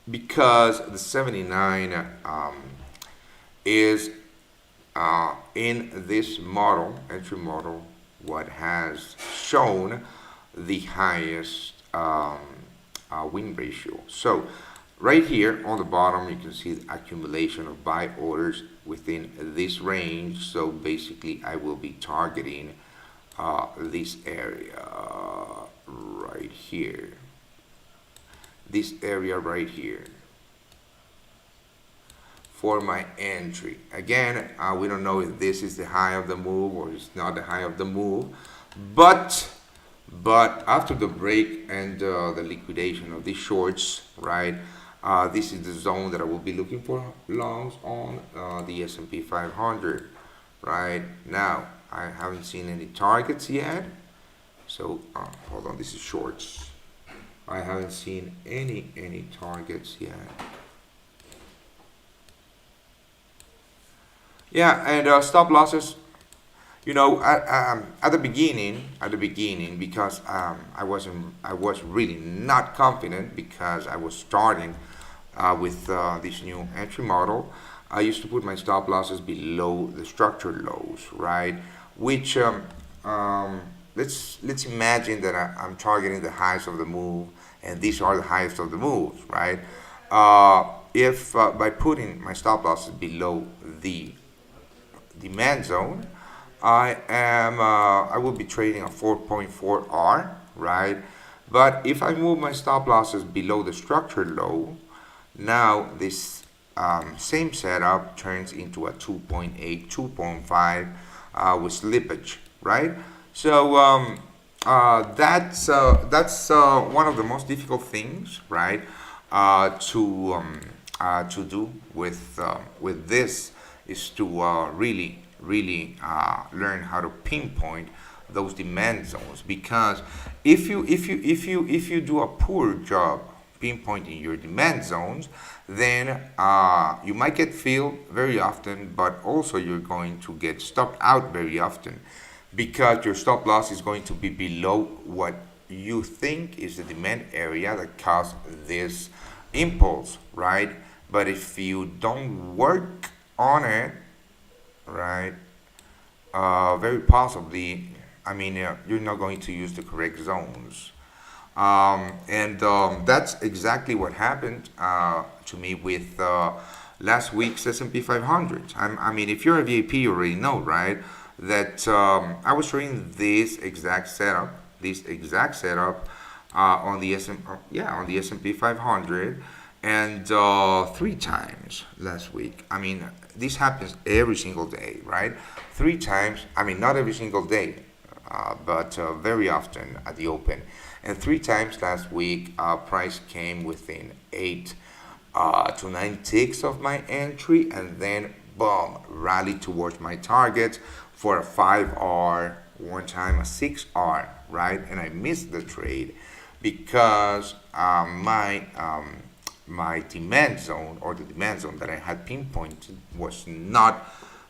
Because the 79 is in this model, entry model, what has shown the highest win ratio. So right here on the bottom, you can see the accumulation of buy orders within this range. So basically, I will be targeting this area right here. This area right here for my entry. Again, we don't know if this is the high of the move or it's not the high of the move, but after the break and the liquidation of these shorts, right, this is the zone that I will be looking for longs on the S&P 500. Right now, I haven't seen any targets yet, so hold on, this is shorts. I haven't seen any targets yet. Yeah, and stop losses. At the beginning, because I was really not confident because I was starting with this new entry model. I used to put my stop losses below the structured lows, right? Which let's imagine that I'm targeting the highs of the move, and these are the highest of the moves, right? If by putting my stop losses below the demand zone, I will be trading a 4.4 R, right? But if I move my stop losses below the structured low, now this same setup turns into a 2.8, 2.5 with slippage, right? So that's one of the most difficult things, right? To do with this is to really learn how to pinpoint those demand zones, because if you do a poor job pinpointing your demand zones, then you might get filled very often, but also you're going to get stopped out very often because your stop loss is going to be below what you think is the demand area that caused this impulse, right? But if you don't work on it, right, very possibly, you're not going to use the correct zones. That's exactly what happened to me with last week's S&P 500. If you're a VIP, you already know, right, that I was trading this exact setup on the S&P 500, and 3 times last week. This happens every single day, right? 3 times. Not every single day, but very often at the open. And 3 times last week, price came within 8 to 9 ticks of my entry, and then boom, rallied towards my target for a 5R, one time a 6R, right? And I missed the trade because my demand zone, or the demand zone that I had pinpointed, was not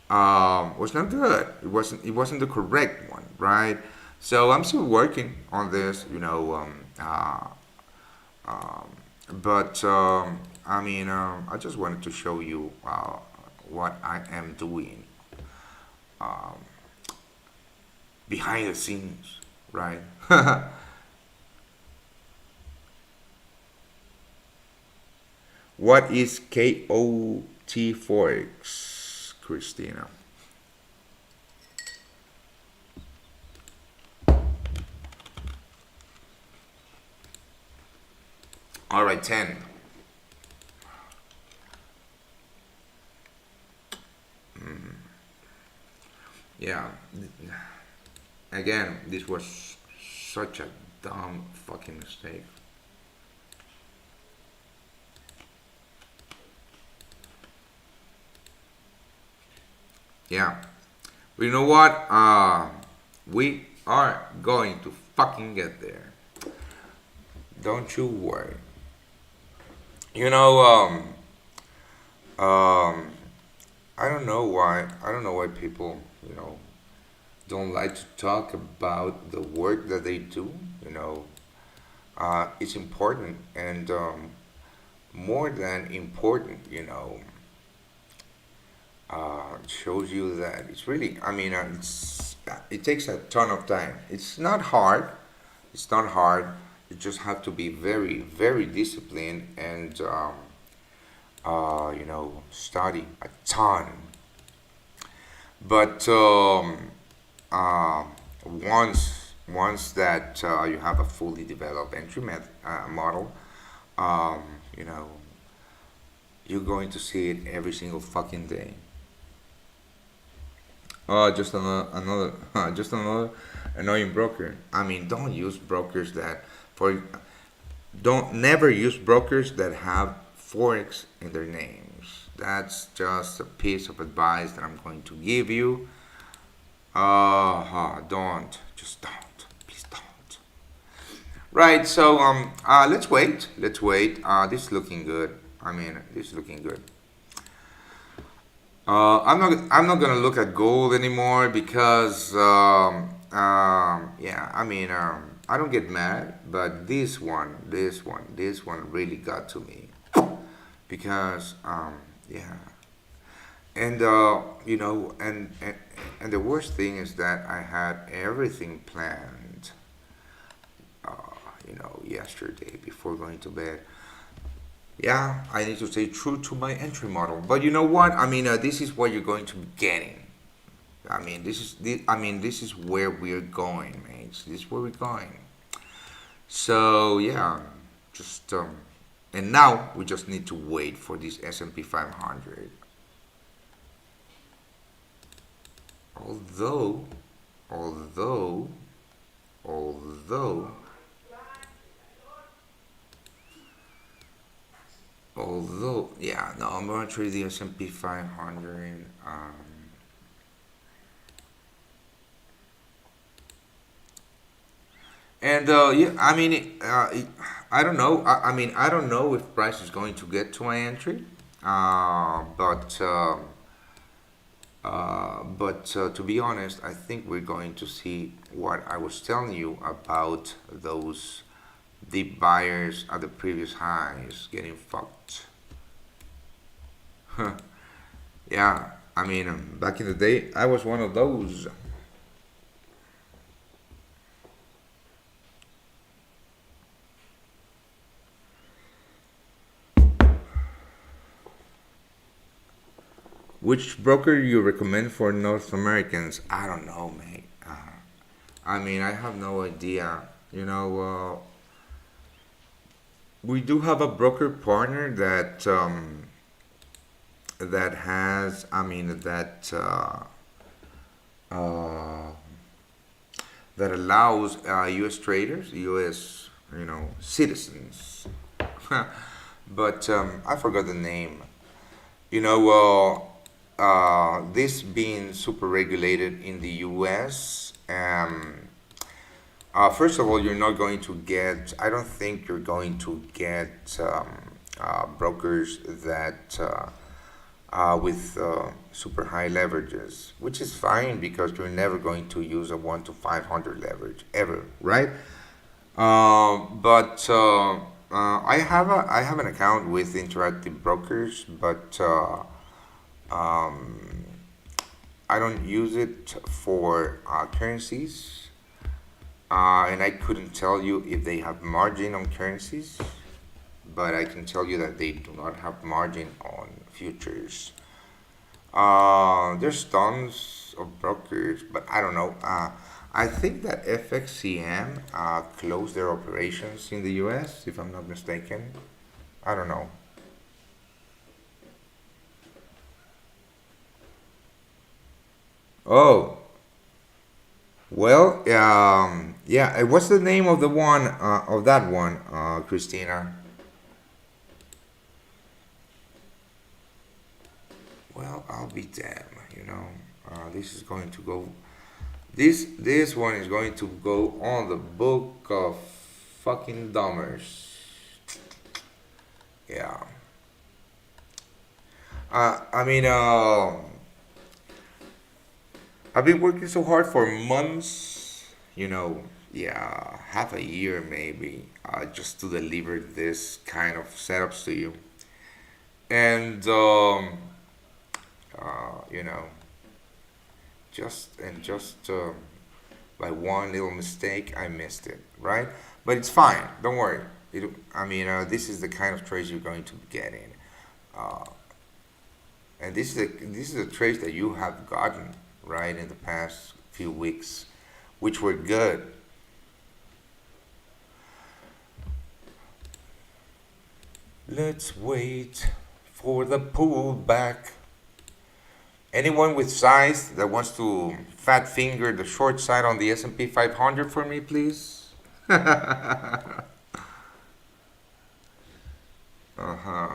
good. It wasn't the correct one, right? So I'm still working on this, I just wanted to show you what I am doing behind the scenes, right? What is KOT Forex, Christina? All right, 10. Yeah. Again, this was such a dumb fucking mistake. Yeah. But you know what? We are going to fucking get there. Don't you worry. You know, um, I don't know why. I don't know why people, don't like to talk about the work that they do. You know, it's important and more than important. It shows you that it's really. I mean, it takes a ton of time. It's not hard. It's not hard. You just have to be very, very disciplined and study a ton. But uh, once that you have a fully developed model, um, you know, you're going to see it every single fucking day. Just another, just another annoying broker. I mean, don't use brokers that for don't never use brokers that have forex in their names. That's just a piece of advice that I'm going to give you. Don't, just don't, please don't. Right. So let's wait. Let's wait. This is looking good. I mean, this is looking good. I'm not gonna look at gold anymore because yeah, I mean I don't get mad, but this one really got to me because yeah, and and the worst thing is that I had everything planned yesterday before going to bed. Yeah, I need to stay true to my entry model. But you know what? I mean, this is what you're going to be getting. I mean, this is where we're going, mates. This is where we're going. So yeah, just and now we just need to wait for this S&P 500. Although, although, although, yeah, no, I'm gonna trade the S&P 500. And yeah, I mean, I don't know. I mean, I don't know if price is going to get to my entry. But to be honest, I think we're going to see what I was telling you about those deep buyers at the previous highs getting fucked. Huh. Yeah, I mean, back in the day, I was one of those. Which broker you recommend for North Americans? I don't know, mate. I mean, I have no idea. You know, we do have a broker partner that has, I mean, uh, that allows U.S. traders, U.S. Citizens, but I forgot the name. This being super regulated in the U.S. First of all, you're not going to get. I don't think you're going to get brokers that with super high leverages, which is fine because you're never going to use a 1 to 500 leverage ever, right? But I have an account with Interactive Brokers, but um, I don't use it for currencies, and I couldn't tell you if they have margin on currencies, but I can tell you that they do not have margin on futures. There's tons of brokers, but I don't know. I think that FXCM closed their operations in the US, if I'm not mistaken. I don't know. Oh, Well, yeah. What's the name of the one of that one, Christina? Well, I'll be damned. You know, this is going to go. This one is going to go on the book of fucking dumbers. Yeah. I mean, I've been working so hard for months. You know, yeah, half a year maybe, just to deliver this kind of setups to you. And you know, just by one little mistake, I missed it, right? But it's fine. Don't worry. I mean, this is the kind of trades you're going to be getting, uh, and this is a trades that you have gotten right in the past few weeks, which were good. Let's wait for the pullback. Anyone with size that wants to fat finger the short side on the S&P 500 for me, please?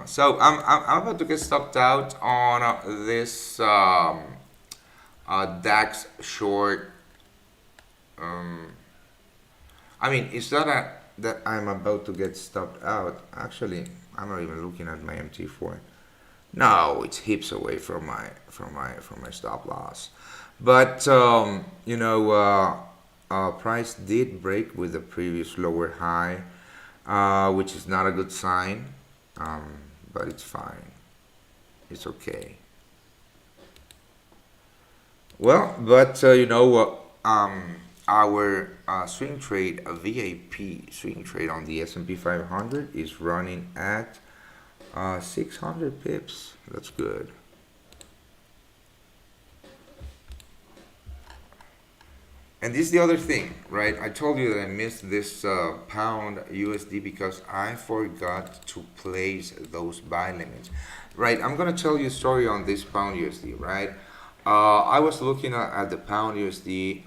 So I'm about to get stopped out on this DAX short. Um, I mean, it's not that I'm about to get stopped out. Actually, I'm not even looking at my MT4. No, it's heaps away from my stop loss. But you know, price did break with the previous lower high, which is not a good sign. Um, but it's fine. It's okay. Well, but you know, our swing trade, a VIP swing trade on the S&P 500 is running at 600 pips. That's good. And this is the other thing, right? I told you that I missed this pound USD because I forgot to place those buy limits, right? I'm gonna tell you a story on this pound USD, right? I was looking at the pound USD.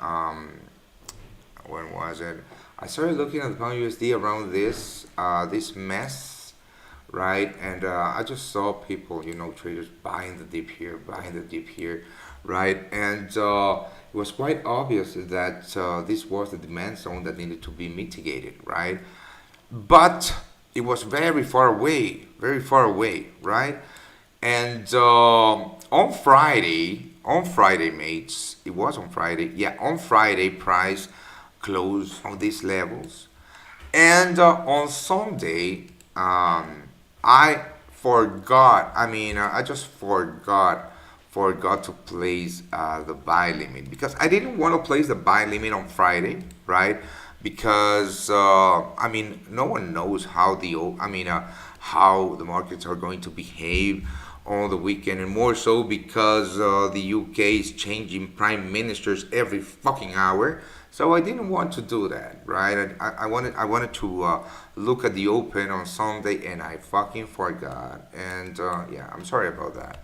When was it? I started looking at the pound USD around this mess, right? And I just saw people, you know, traders buying the dip here, buying the dip here, right? And it was quite obvious that this was the demand zone that needed to be mitigated, right? But it was very far away, right? And on Friday, mates, it was on Friday, yeah, on Friday, price closed on these levels. And on Sunday, I forgot. I mean, I just forgot to place the buy limit because I didn't want to place the buy limit on Friday, right? Because I mean, no one knows how how the markets are going to behave on the weekend, and more so because the UK is changing prime ministers every fucking hour. So I didn't want to do that, right? I wanted to look at the open on Sunday, and I fucking forgot. And yeah, I'm sorry about that.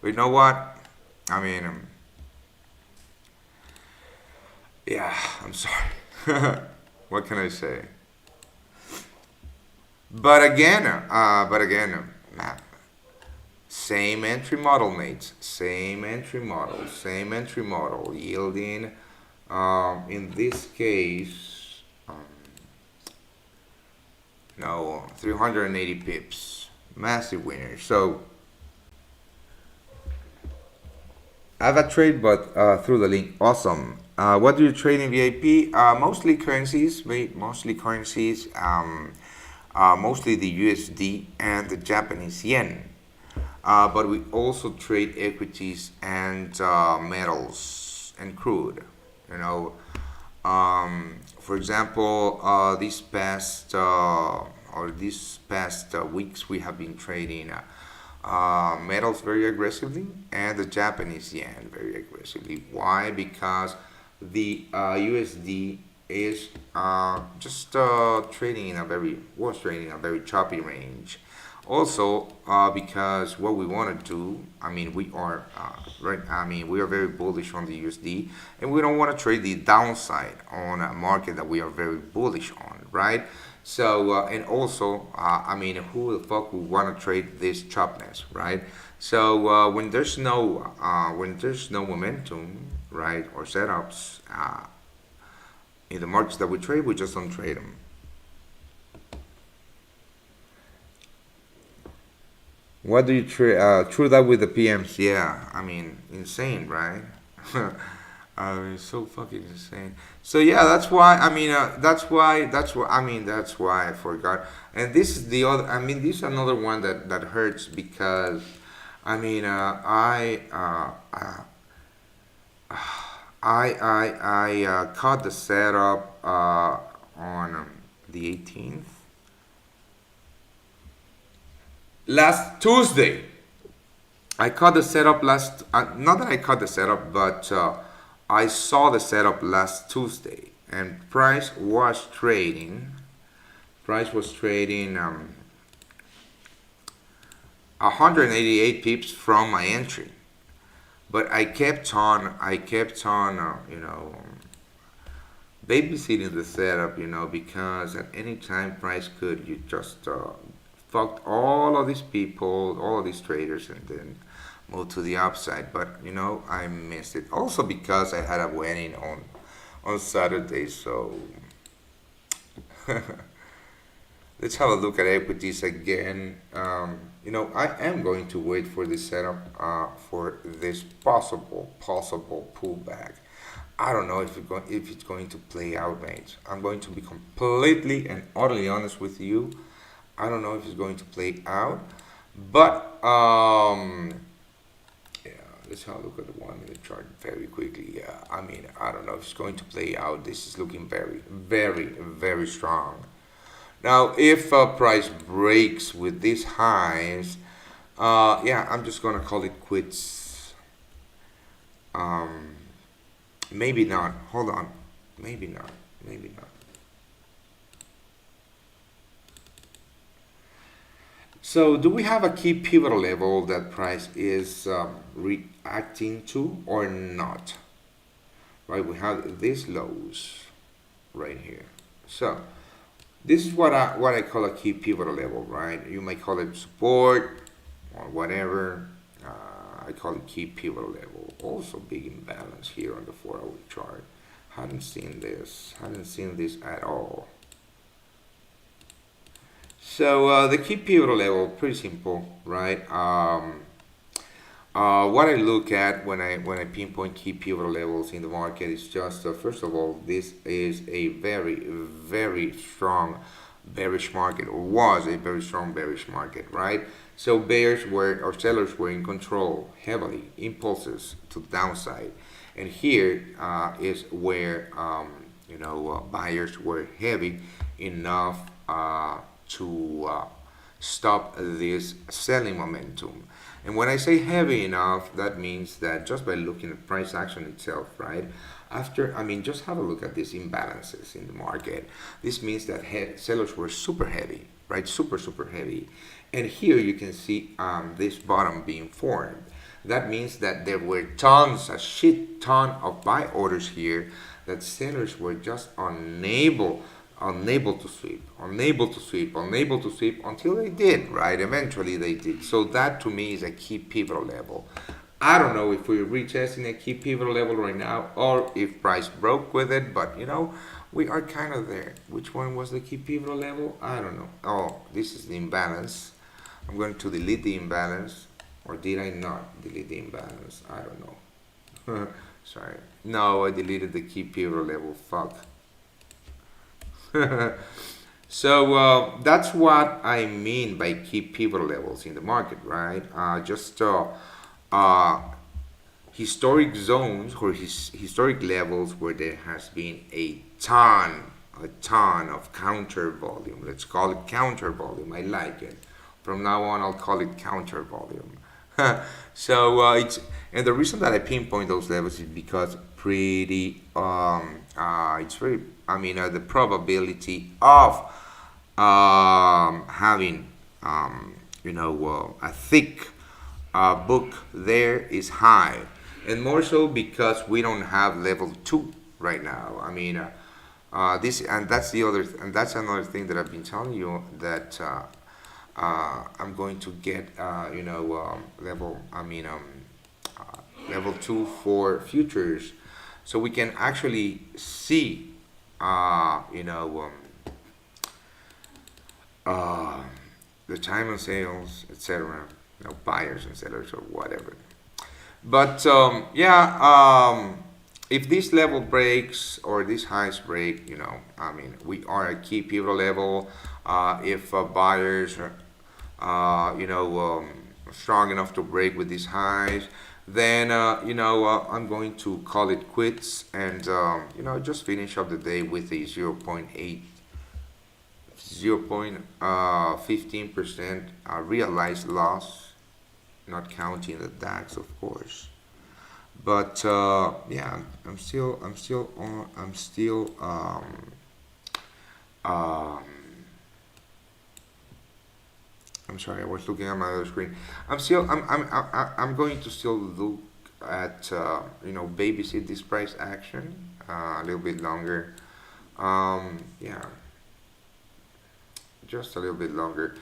But you know what? I mean, yeah, I'm sorry. What can I say? But again, same entry model, mates. Same entry model, yielding, in this case, no, 380 pips. Massive winner. So, I have a trade, but through the link. Awesome. What do you trade in VIP? Mostly currencies, mate. Mostly currencies. Mostly the USD and the Japanese yen. But we also trade equities and metals and crude. You know, for example, these past weeks we have been trading metals very aggressively and the Japanese yen very aggressively. Why? Because the USD is just trading in a very choppy range. Also, because what we want to do, I mean, we are right. I mean, we are very bullish on the USD, and we don't want to trade the downside on a market that we are very bullish on, right? So, and also, I mean, who the fuck would want to trade this chopness, right? So, when there's no momentum, right, or setups in the markets that we trade, we just don't trade them. What do you trade? True that with the PMs, yeah. I mean, insane, right? I mean, so fucking insane. So yeah, that's why. I mean, that's why. That's why. I mean, that's why I forgot. And this is the other. I mean, this is another one that hurts because, I mean, I caught the setup on the 18th last Tuesday. I caught the setup last. Not that I caught the setup, but I saw the setup last Tuesday, and price was trading. Price was trading 188 pips from my entry, but I kept on, babysitting the setup, because at any time price could you just fucked all of these people, all of these traders, and then move to the upside. But I missed it. Also because I had a wedding on Saturday, so let's have a look at equities again. I am going to wait for this setup for this possible pullback. I don't know if it's going to play out, mates. I'm going to be completely and utterly honest with you. I don't know if it's going to play out, but yeah, let's have a look at the 1 minute chart very quickly. Yeah, I mean, I don't know if it's going to play out. This is looking very, very, very strong. Now, if price breaks with these highs, yeah, I'm just gonna call it quits. Maybe not. Hold on. Maybe not. Maybe not. So, do we have a key pivotal level that price is reacting to or not? Right, we have these lows right here. So, this is what I call a key pivotal level, right? You might call it support or whatever. I call it key pivotal level. Also, big imbalance here on the 4-hour chart. Hadn't seen this. Hadn't seen this at all. So the key pivotal level, pretty simple, right? What I look at when I pinpoint key pivotal levels in the market is just first of all, this is a very, very strong bearish market, or was a very strong bearish market, right? So sellers were in control heavily, impulses to the downside, and here is where buyers were heavy enough to stop this selling momentum. And when I say heavy enough, that means that just by looking at price action itself, right? Just have a look at these imbalances in the market. This means that sellers were super heavy, right? Super, super heavy. And here you can see this bottom being formed. That means that there were a shit ton of buy orders here that sellers were just unable to sweep until they did, right? Eventually they did. So that to me is a key pivotal level. I don't know if we're retesting a key pivotal level right now or if price broke with it, but we are kind of there. Which one was the key pivotal level? I don't know. Oh, this is the imbalance. I'm going to delete the imbalance, or did I not delete the imbalance? I don't know. Sorry. No, I deleted the key pivotal level. Fuck. So that's what I mean by key pivotal levels in the market, right? Historic zones or historic levels where there has been a ton of counter volume. Let's call it counter volume. I like it. From now on, I'll call it counter volume. So and the reason that I pinpoint those levels is because it's very. The probability of having a thick book there is high, and more so because we don't have level two right now. I mean, this and that's the other, and that's another thing that I've been telling you that I'm going to get, level. Level two for futures, so we can actually see, the time on sales, etc. Buyers and sellers or whatever. But if this level breaks or this highs break, we are at key pivotal level. If buyers are, strong enough to break with these highs, then I'm going to call it quits and just finish up the day with a 0.15% realized loss, not counting the DAX, of course. But I'm still I'm sorry, I was looking at my other screen. I'm going to still look at babysit this price action a little bit longer. Just a little bit longer.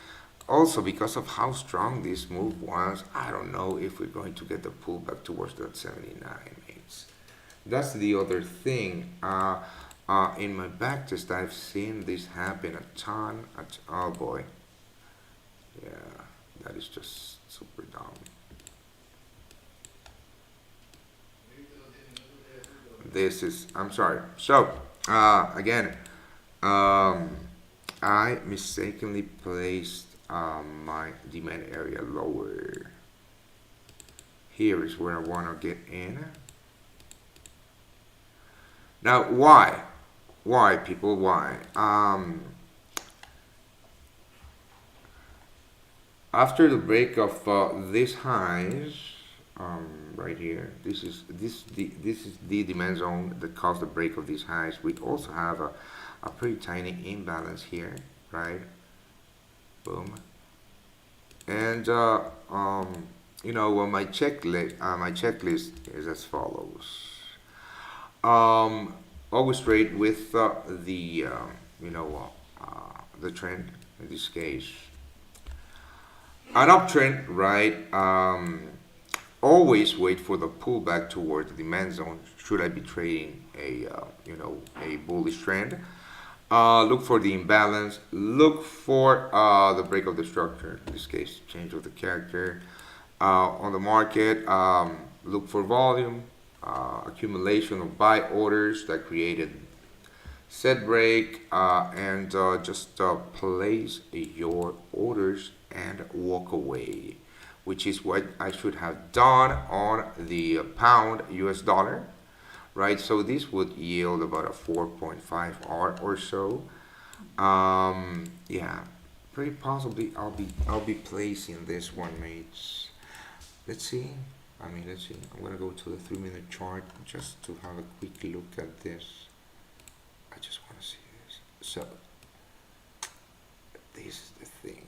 Also, because of how strong this move was, I don't know if we're going to get the pullback towards that 79, mates. That's the other thing. In my backtest, I've seen this happen a ton. Oh boy. Yeah, that is just super dumb. I'm sorry. So, again, I mistakenly placed my demand area lower. Here is where I want to get in. Now, why? Why, people? Why? After the break of these highs, right here, this is the demand zone that caused the break of these highs. We also have a pretty tiny imbalance here, right? Boom. And my checklist is as follows. Always trade with the trend. In this case, an uptrend, right? Always wait for the pullback towards the demand zone. Should I be trading a bullish trend? Look for the imbalance. Look for the break of the structure. In this case, change of the character. On the market, look for volume, accumulation of buy orders that created set break, and just place your orders and walk away, which is what I should have done on the pound US dollar, right? So this would yield about a 4.5 R or so. Pretty possibly I'll be placing this one, mates. Let's see. Let's see. I'm gonna go to the 3-minute chart just to have a quick look at this. I just want to see this. So this is the thing.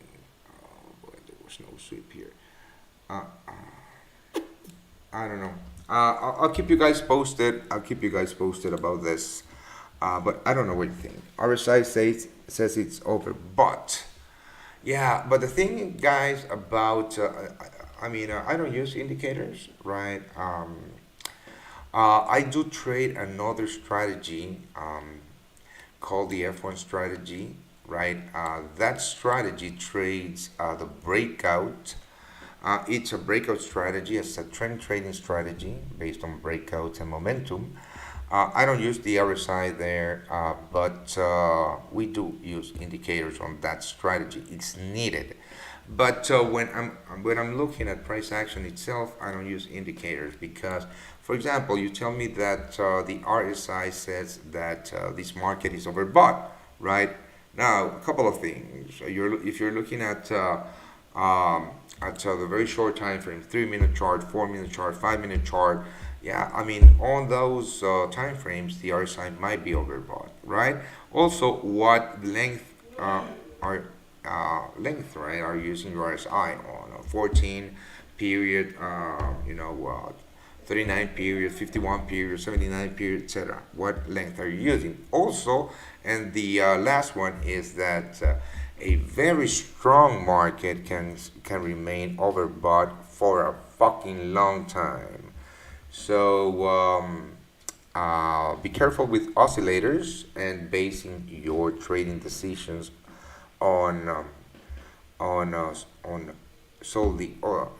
Oh boy, there was no sweep here. I don't know. I'll keep you guys posted. About this. But I don't know what you think. RSI says it's over. But the thing, guys, about I don't use indicators, right? I do trade another strategy called the F1 strategy, right? That strategy trades the breakout. It's a breakout strategy. It's a trend trading strategy based on breakouts and momentum. I don't use the RSI there, but we do use indicators on that strategy. It's needed. But when I'm looking at price action itself, I don't use indicators because, for example, you tell me that the RSI says that this market is overbought, right? Now, a couple of things. If you're looking at the very short time frame, 3-minute chart, 4-minute chart, 5-minute chart, on those time frames, the RSI might be overbought, right? Also, what length are length, right? Are you using your RSI on a 14 period, 39 period, 51 period, 79 period, etc. What length are you using? Also, and the last one is that a very strong market can remain overbought for a fucking long time. So be careful with oscillators and basing your trading decisions on on solely or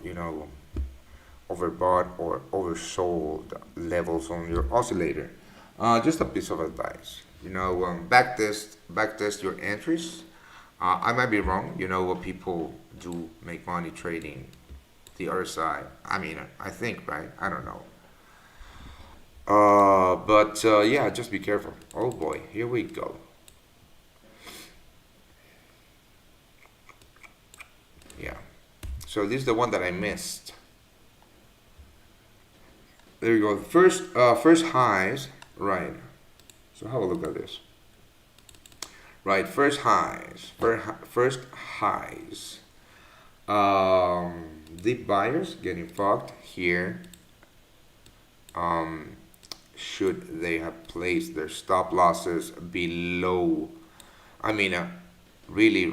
overbought or oversold levels on your oscillator. Just a piece of advice. Backtest your entries. I might be wrong. What people do make money trading the RSI. I mean, I think, right? I don't know. But yeah, just be careful. Oh boy, here we go. Yeah. So this is the one that I missed. There you go. First highs, right? So have a look at this. Right, first highs. First highs. Deep buyers getting fucked here. Should they have placed their stop losses below? I mean, really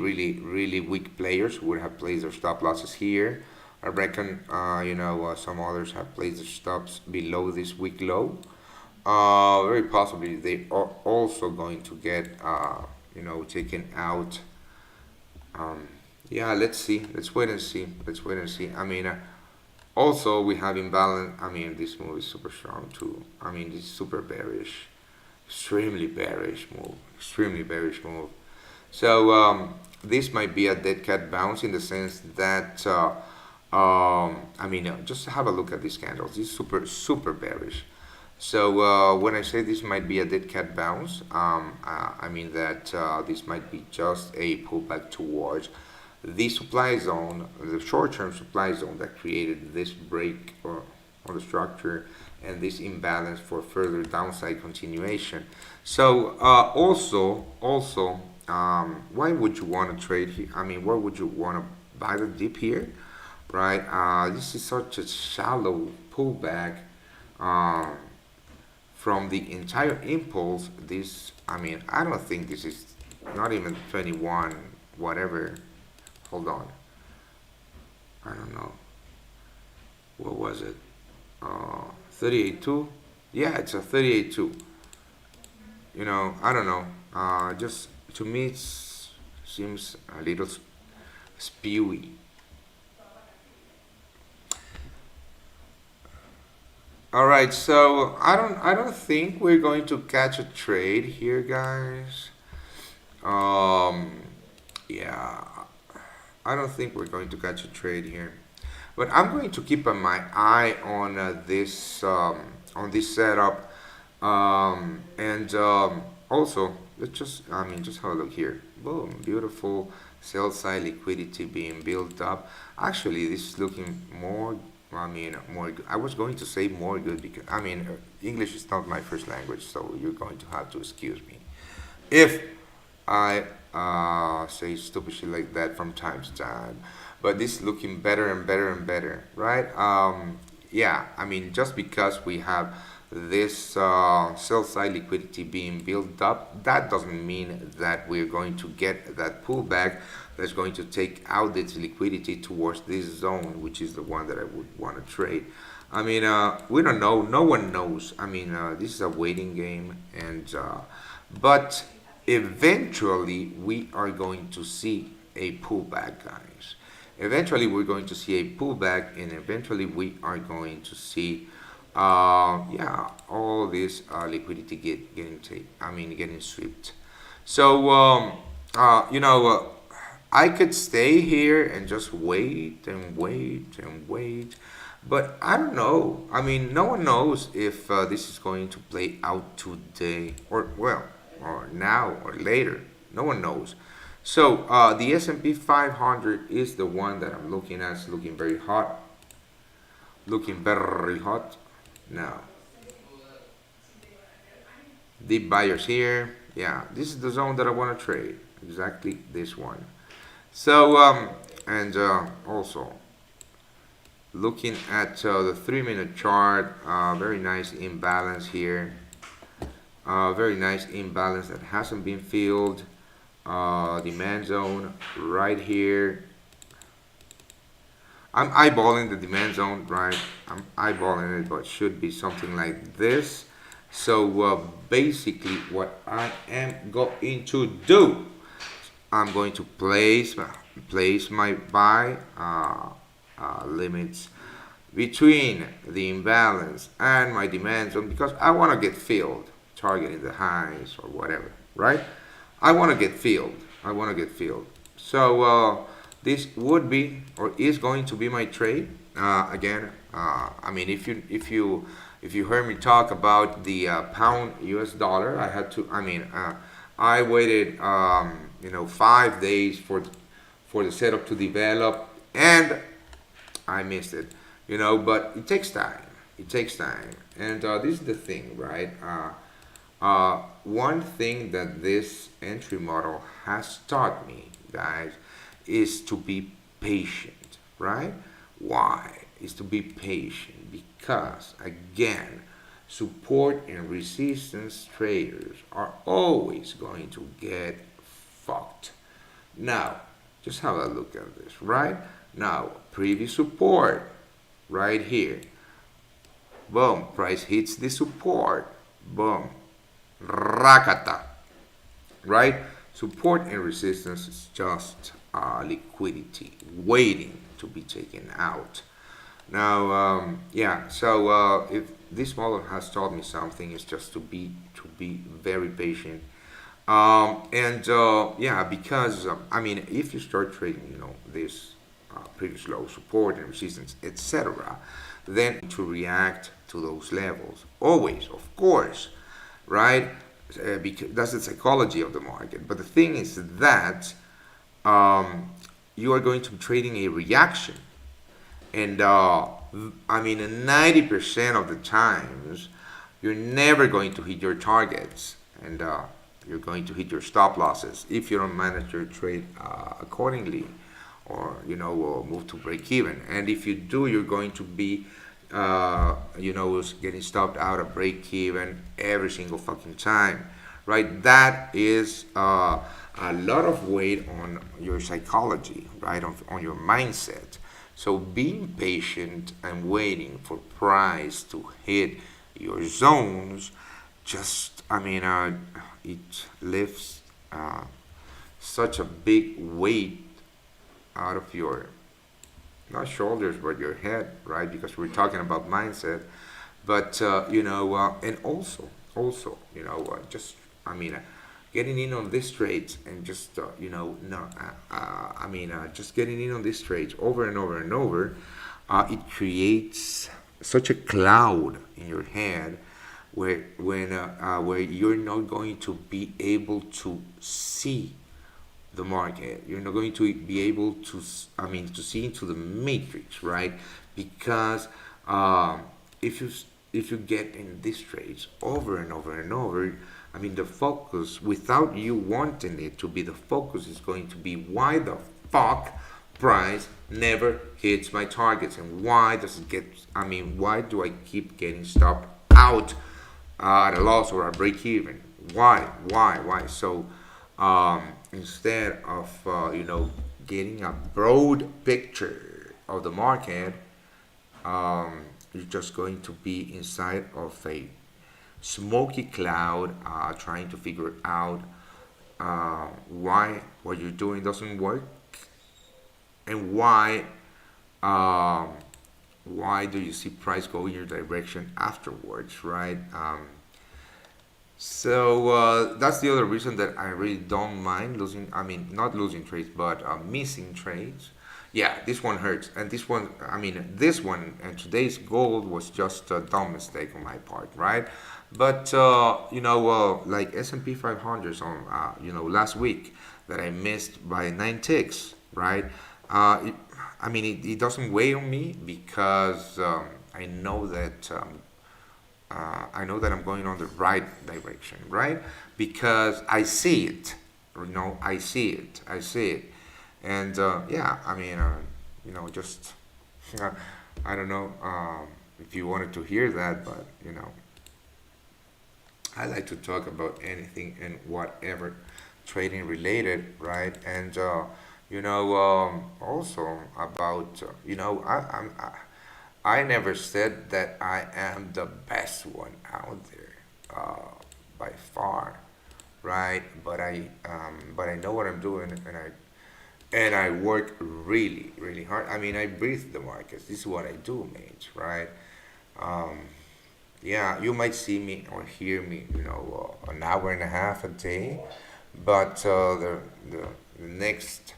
weak players would have placed their stop losses here. I reckon, some others have placed their stops below this week low. Very possibly they are also going to get, taken out. Yeah, let's see. Let's wait and see. I mean, also we have imbalance. I mean, this move is super strong too. I mean, this is super bearish, extremely bearish move. So this might be a dead cat bounce in the sense that just have a look at these candles. This is super bearish. So when I say this might be a dead cat bounce, I mean that this might be just a pullback towards the supply zone, the short-term supply zone that created this break on the structure and this imbalance for further downside continuation. So also, why would you want to trade here? I mean, why would you want to buy the dip here, right? This is such a shallow pullback from the entire impulse. I don't think this is not even 21, whatever. Hold on. I don't know. What was it? 38.2? Yeah, it's a 38.2. I don't know. Just to me, it seems a little spewy. All right, so I don't think we're going to catch a trade here, guys. Yeah, I don't think we're going to catch a trade here, but I'm going to keep my eye on this setup, and also let's just have a look here. Boom, beautiful sell side liquidity being built up. Actually, this is looking more. More good. I was going to say more good because English is not my first language, so you're going to have to excuse me if I say stupid shit like that from time to time. But this is looking better and better, right? Yeah, just because we have this sell side liquidity being built up, that doesn't mean that we're going to get that pullback that's going to take out this liquidity towards this zone, which is the one that I would want to trade. We don't know. No one knows. This is a waiting game, and but eventually we are going to see a pullback, guys. Eventually we're going to see a pullback, and eventually we are going to see all this liquidity getting swept. So I could stay here and just wait and wait, but I don't know. No one knows if this is going to play out today or now or later. No one knows. So the S&P 500 is the one that I'm looking at. It's looking very hot. Now, deep buyers here. Yeah, this is the zone that I want to trade. Exactly this one. So and also looking at the 3-minute chart, very nice imbalance here. Very nice imbalance that hasn't been filled. Demand zone right here. I'm eyeballing the demand zone, right? I'm eyeballing it, but it should be something like this. So basically what I am going to do, I'm going to place my buy limits between the imbalance and my demand zone, because I want to get filled, targeting the highs or whatever, right? I want to get filled. I want to get filled. So this would be, or is going to be, my trade. Again, I mean, if you heard me talk about the pound US dollar, I had to. I mean, I waited 5 days for the setup to develop, and I missed it. But it takes time. It takes time, and this is the thing, right? One thing that this entry model has taught me, guys, is to be patient, right? Why? Is to be patient because, again, support and resistance traders are always going to get fucked. Now, just have a look at this, right? Now, previous support right here. Boom, price hits the support. Boom, rakata, right? Support and resistance is just liquidity waiting to be taken out. Now, yeah. So if this model has taught me something, it's just to be very patient. And yeah, because I mean, if you start trading, this previous low, support and resistance, etc., then to react to those levels, always, of course, right? Because that's the psychology of the market. But the thing is that you are going to be trading a reaction, and I mean, 90% of the times you're never going to hit your targets, and you're going to hit your stop losses if you don't manage your trade accordingly, or move to break even. And if you do, you're going to be getting stopped out of break even every single fucking time, right? That is a lot of weight on your psychology, right? On your mindset. So being patient and waiting for price to hit your zones, just, I mean, it lifts such a big weight out of your, not shoulders, but your head, right? Because we're talking about mindset. But and also, just, I mean, getting in on these trades, and just no, just getting in on these trades over and over and over, it creates such a cloud in your head where you're not going to be able to see the market. You're not going to be able to, to see into the matrix, right? Because if you get in these trades over and over and over, I mean, the focus, without you wanting it to be, the focus is going to be, why the fuck price never hits my targets, and why does it get, why do I keep getting stopped out at a loss or a break even? Why? So instead of getting a broad picture of the market, you're just going to be inside of a smoky cloud, trying to figure out why what you're doing doesn't work, and why do you see price go in your direction afterwards, right? So that's the other reason that I really don't mind losing. Not losing trades, but missing trades. Yeah, this one hurts, and this one, and today's gold was just a dumb mistake on my part, right? But like S&P 500 on last week, that I missed by 9 ticks, right? It doesn't weigh on me, because I know that I'm going on the right direction, right? Because I see it, I see it. And yeah, I mean, just I don't know if you wanted to hear that, but I like to talk about anything and whatever trading related, right? And also about I never said that I am the best one out there, by far, right? But I know what I'm doing, and I work really, really hard. I mean, I breathe the markets. This is what I do, mates, right? Um, yeah, you might see me or hear me, an hour and a half a day, but the next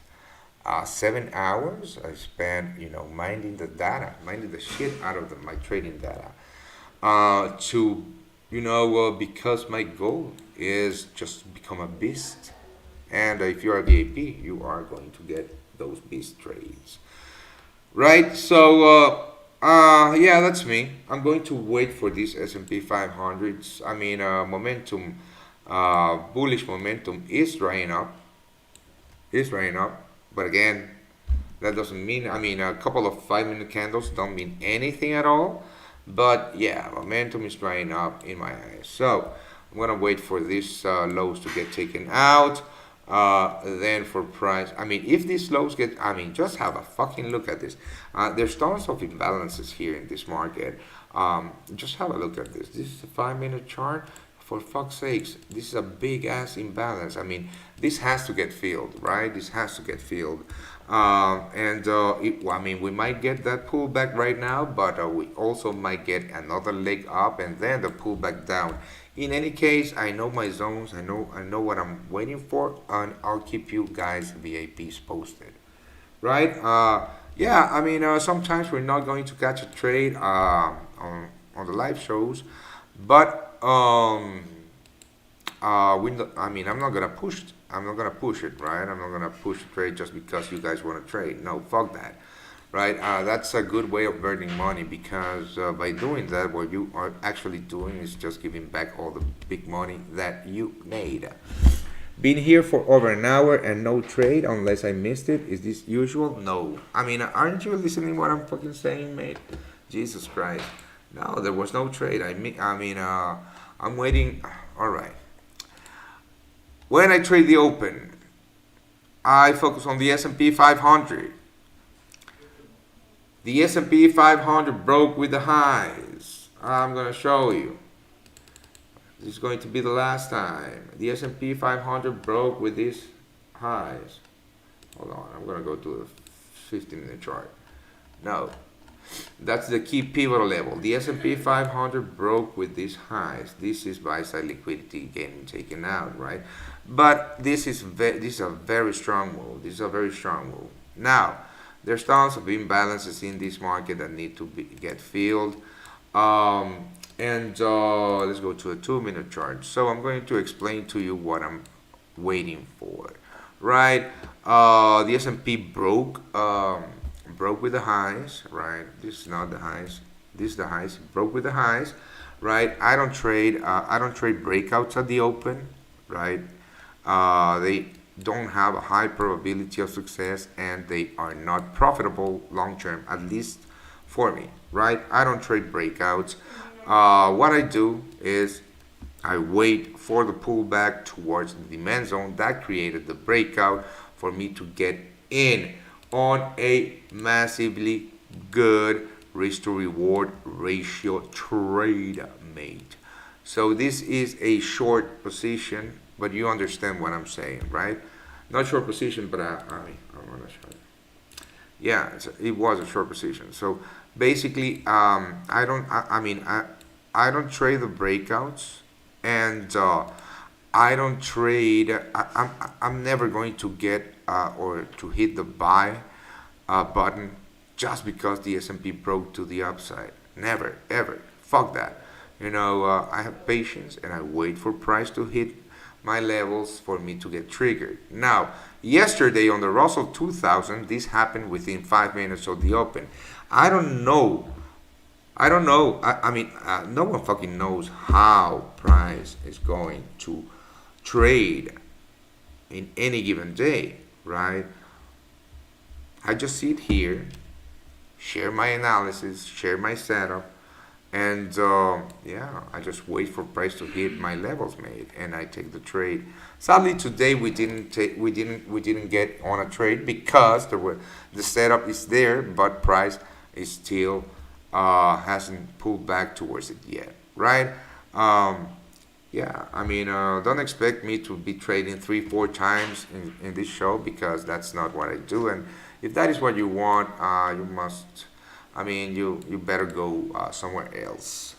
7 hours I spend, minding the data, minding the shit out of my trading data, to, because my goal is just to become a beast. And if you're a VIP, you are going to get those beast trades. Right? So, yeah, that's me. I'm going to wait for these S&P 500s. I mean, momentum, bullish momentum is drying up. Is drying up. But again, that doesn't mean, I mean, a couple of 5-minute candles don't mean anything at all. But yeah, momentum is drying up in my eyes. So, I'm going to wait for these lows to get taken out. Then for price, I mean, if these lows get, I mean, just have a fucking look at this. There's tons of imbalances here in this market. Just have a look at this. This is a 5-minute chart. For fuck's sakes, this is a big ass imbalance. I mean, this has to get filled, right? This has to get filled. I mean, we might get that pullback right now, but we also might get another leg up and then the pullback down. In any case, I know my zones. I know what I'm waiting for, and I'll keep you guys VIPs posted, right? Yeah, I mean, sometimes we're not going to catch a trade on the live shows, but I mean, I'm not gonna push. I'm not gonna push it, right? I'm not gonna push a trade just because you guys want to trade. No, fuck that, right? That's a good way of burning money, because by doing that, what you are actually doing is just giving back all the big money that you made. Been here for over an hour and no trade, unless I missed it. Is this usual? No. I mean, aren't you listening what I'm fucking saying, mate? Jesus Christ. No, there was no trade. I'm waiting. All right. When I trade the open, I focus on the S&P 500. The S&P 500 broke with the highs. I'm going to show you. This is going to be the last time. The S&P 500 broke with these highs. Hold on, I'm going to go to the 15-minute chart. No. That's the key pivotal level. The S&P 500 broke with these highs. This is buy-side liquidity getting taken out, right? But this is a very strong move. This is a very strong move. Now, there's tons of imbalances in this market that need to get filled. Let's go to a 2-minute chart. So I'm going to explain to you what I'm waiting for, right? The S&P broke with the highs, right? This is not the highs. This is the highs. Broke with the highs, right? I don't trade breakouts at the open, right? They don't have a high probability of success, and they are not profitable long term, at least for me, right? I don't trade breakouts. What I do is I wait for the pullback towards the demand zone that created the breakout for me to get in on a massively good risk to reward ratio trade, mate. So this is a short position, but you understand what I'm saying, right? Not short position, but I'm gonna show you. Yeah, it was a short position. So basically, I don't trade the breakouts, and I don't trade. I'm never going to get or to hit the buy button just because the S&P broke to the upside. Never, ever. Fuck that. I have patience and I wait for price to hit my levels for me to get triggered. Now, yesterday on the Russell 2000, this happened within 5 minutes of the open. I don't know. No one fucking knows how price is going to trade in any given day, right? I just sit here, share my analysis, share my setup, and yeah, I just wait for price to hit my levels made, and I take the trade. Sadly, today we didn't get on a trade because the setup is there, but price is still hasn't pulled back towards it yet, right? Um, yeah, I mean, don't expect me to be trading 3, 4 times in this show because that's not what I do. And if that is what you want, you must. I mean, you better go somewhere else.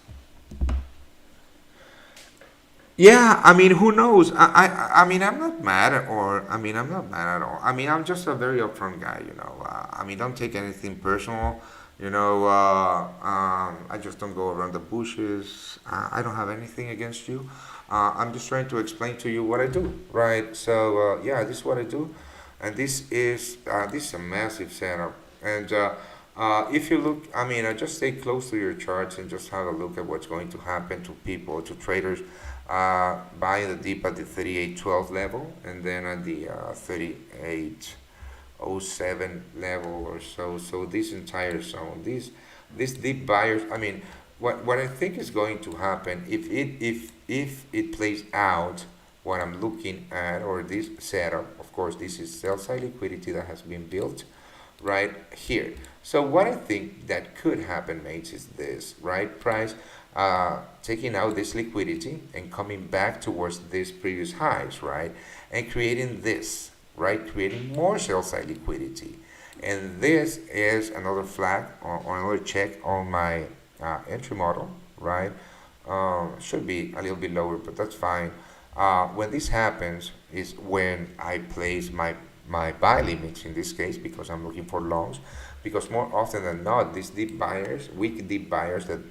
Yeah, I mean, who knows? I mean, I'm not mad at, or I mean, I'm not mad at all. I mean, I'm just a very upfront guy, you know. I mean, don't take anything personal, you know. I just don't go around the bushes. I don't have anything against you. I'm just trying to explain to you what I do, right? So yeah, this is what I do, and this is a massive setup. And if you look, I mean, just stay close to your charts and just have a look at what's going to happen to people, to traders buying the dip at the 38.12 level and then at the 38.07 level or so. So this entire zone, these deep buyers. I mean, what I think is going to happen if it plays out what I'm looking at, or this setup. Of course, this is sell side liquidity that has been built right here. So what I think that could happen, mates, is this, right? Price taking out this liquidity and coming back towards these previous highs, right? And creating this, right? Creating more sell side liquidity. And this is another flag or another check on my entry model, right? Should be a little bit lower, but that's fine. When this happens is when I place my buy limits in this case, because I'm looking for longs, because more often than not these deep buyers, weak deep buyers that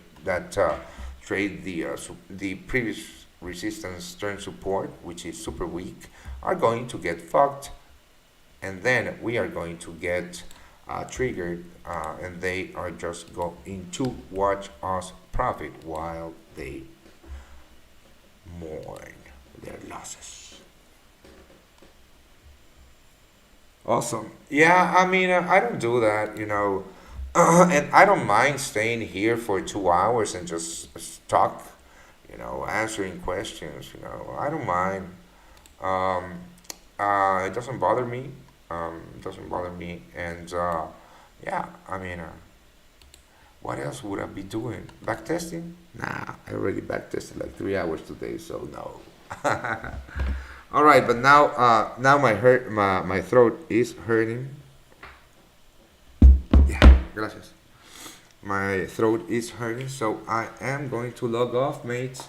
trade the previous resistance turn support, which is super weak, are going to get fucked, and then we are going to get triggered, and they are just going to watch us profit while they mourn their losses. Awesome. Yeah, I mean, I don't do that, you know, and I don't mind staying here for 2 hours and just talk, you know, answering questions, you know. I don't mind. Um, it doesn't bother me. It doesn't bother me, and yeah, I mean, what else would I be doing? Backtesting? Nah, I already backtested like 3 hours today, so no. All right, but now my throat is hurting. Yeah, gracias. My throat is hurting, so I am going to log off, mates.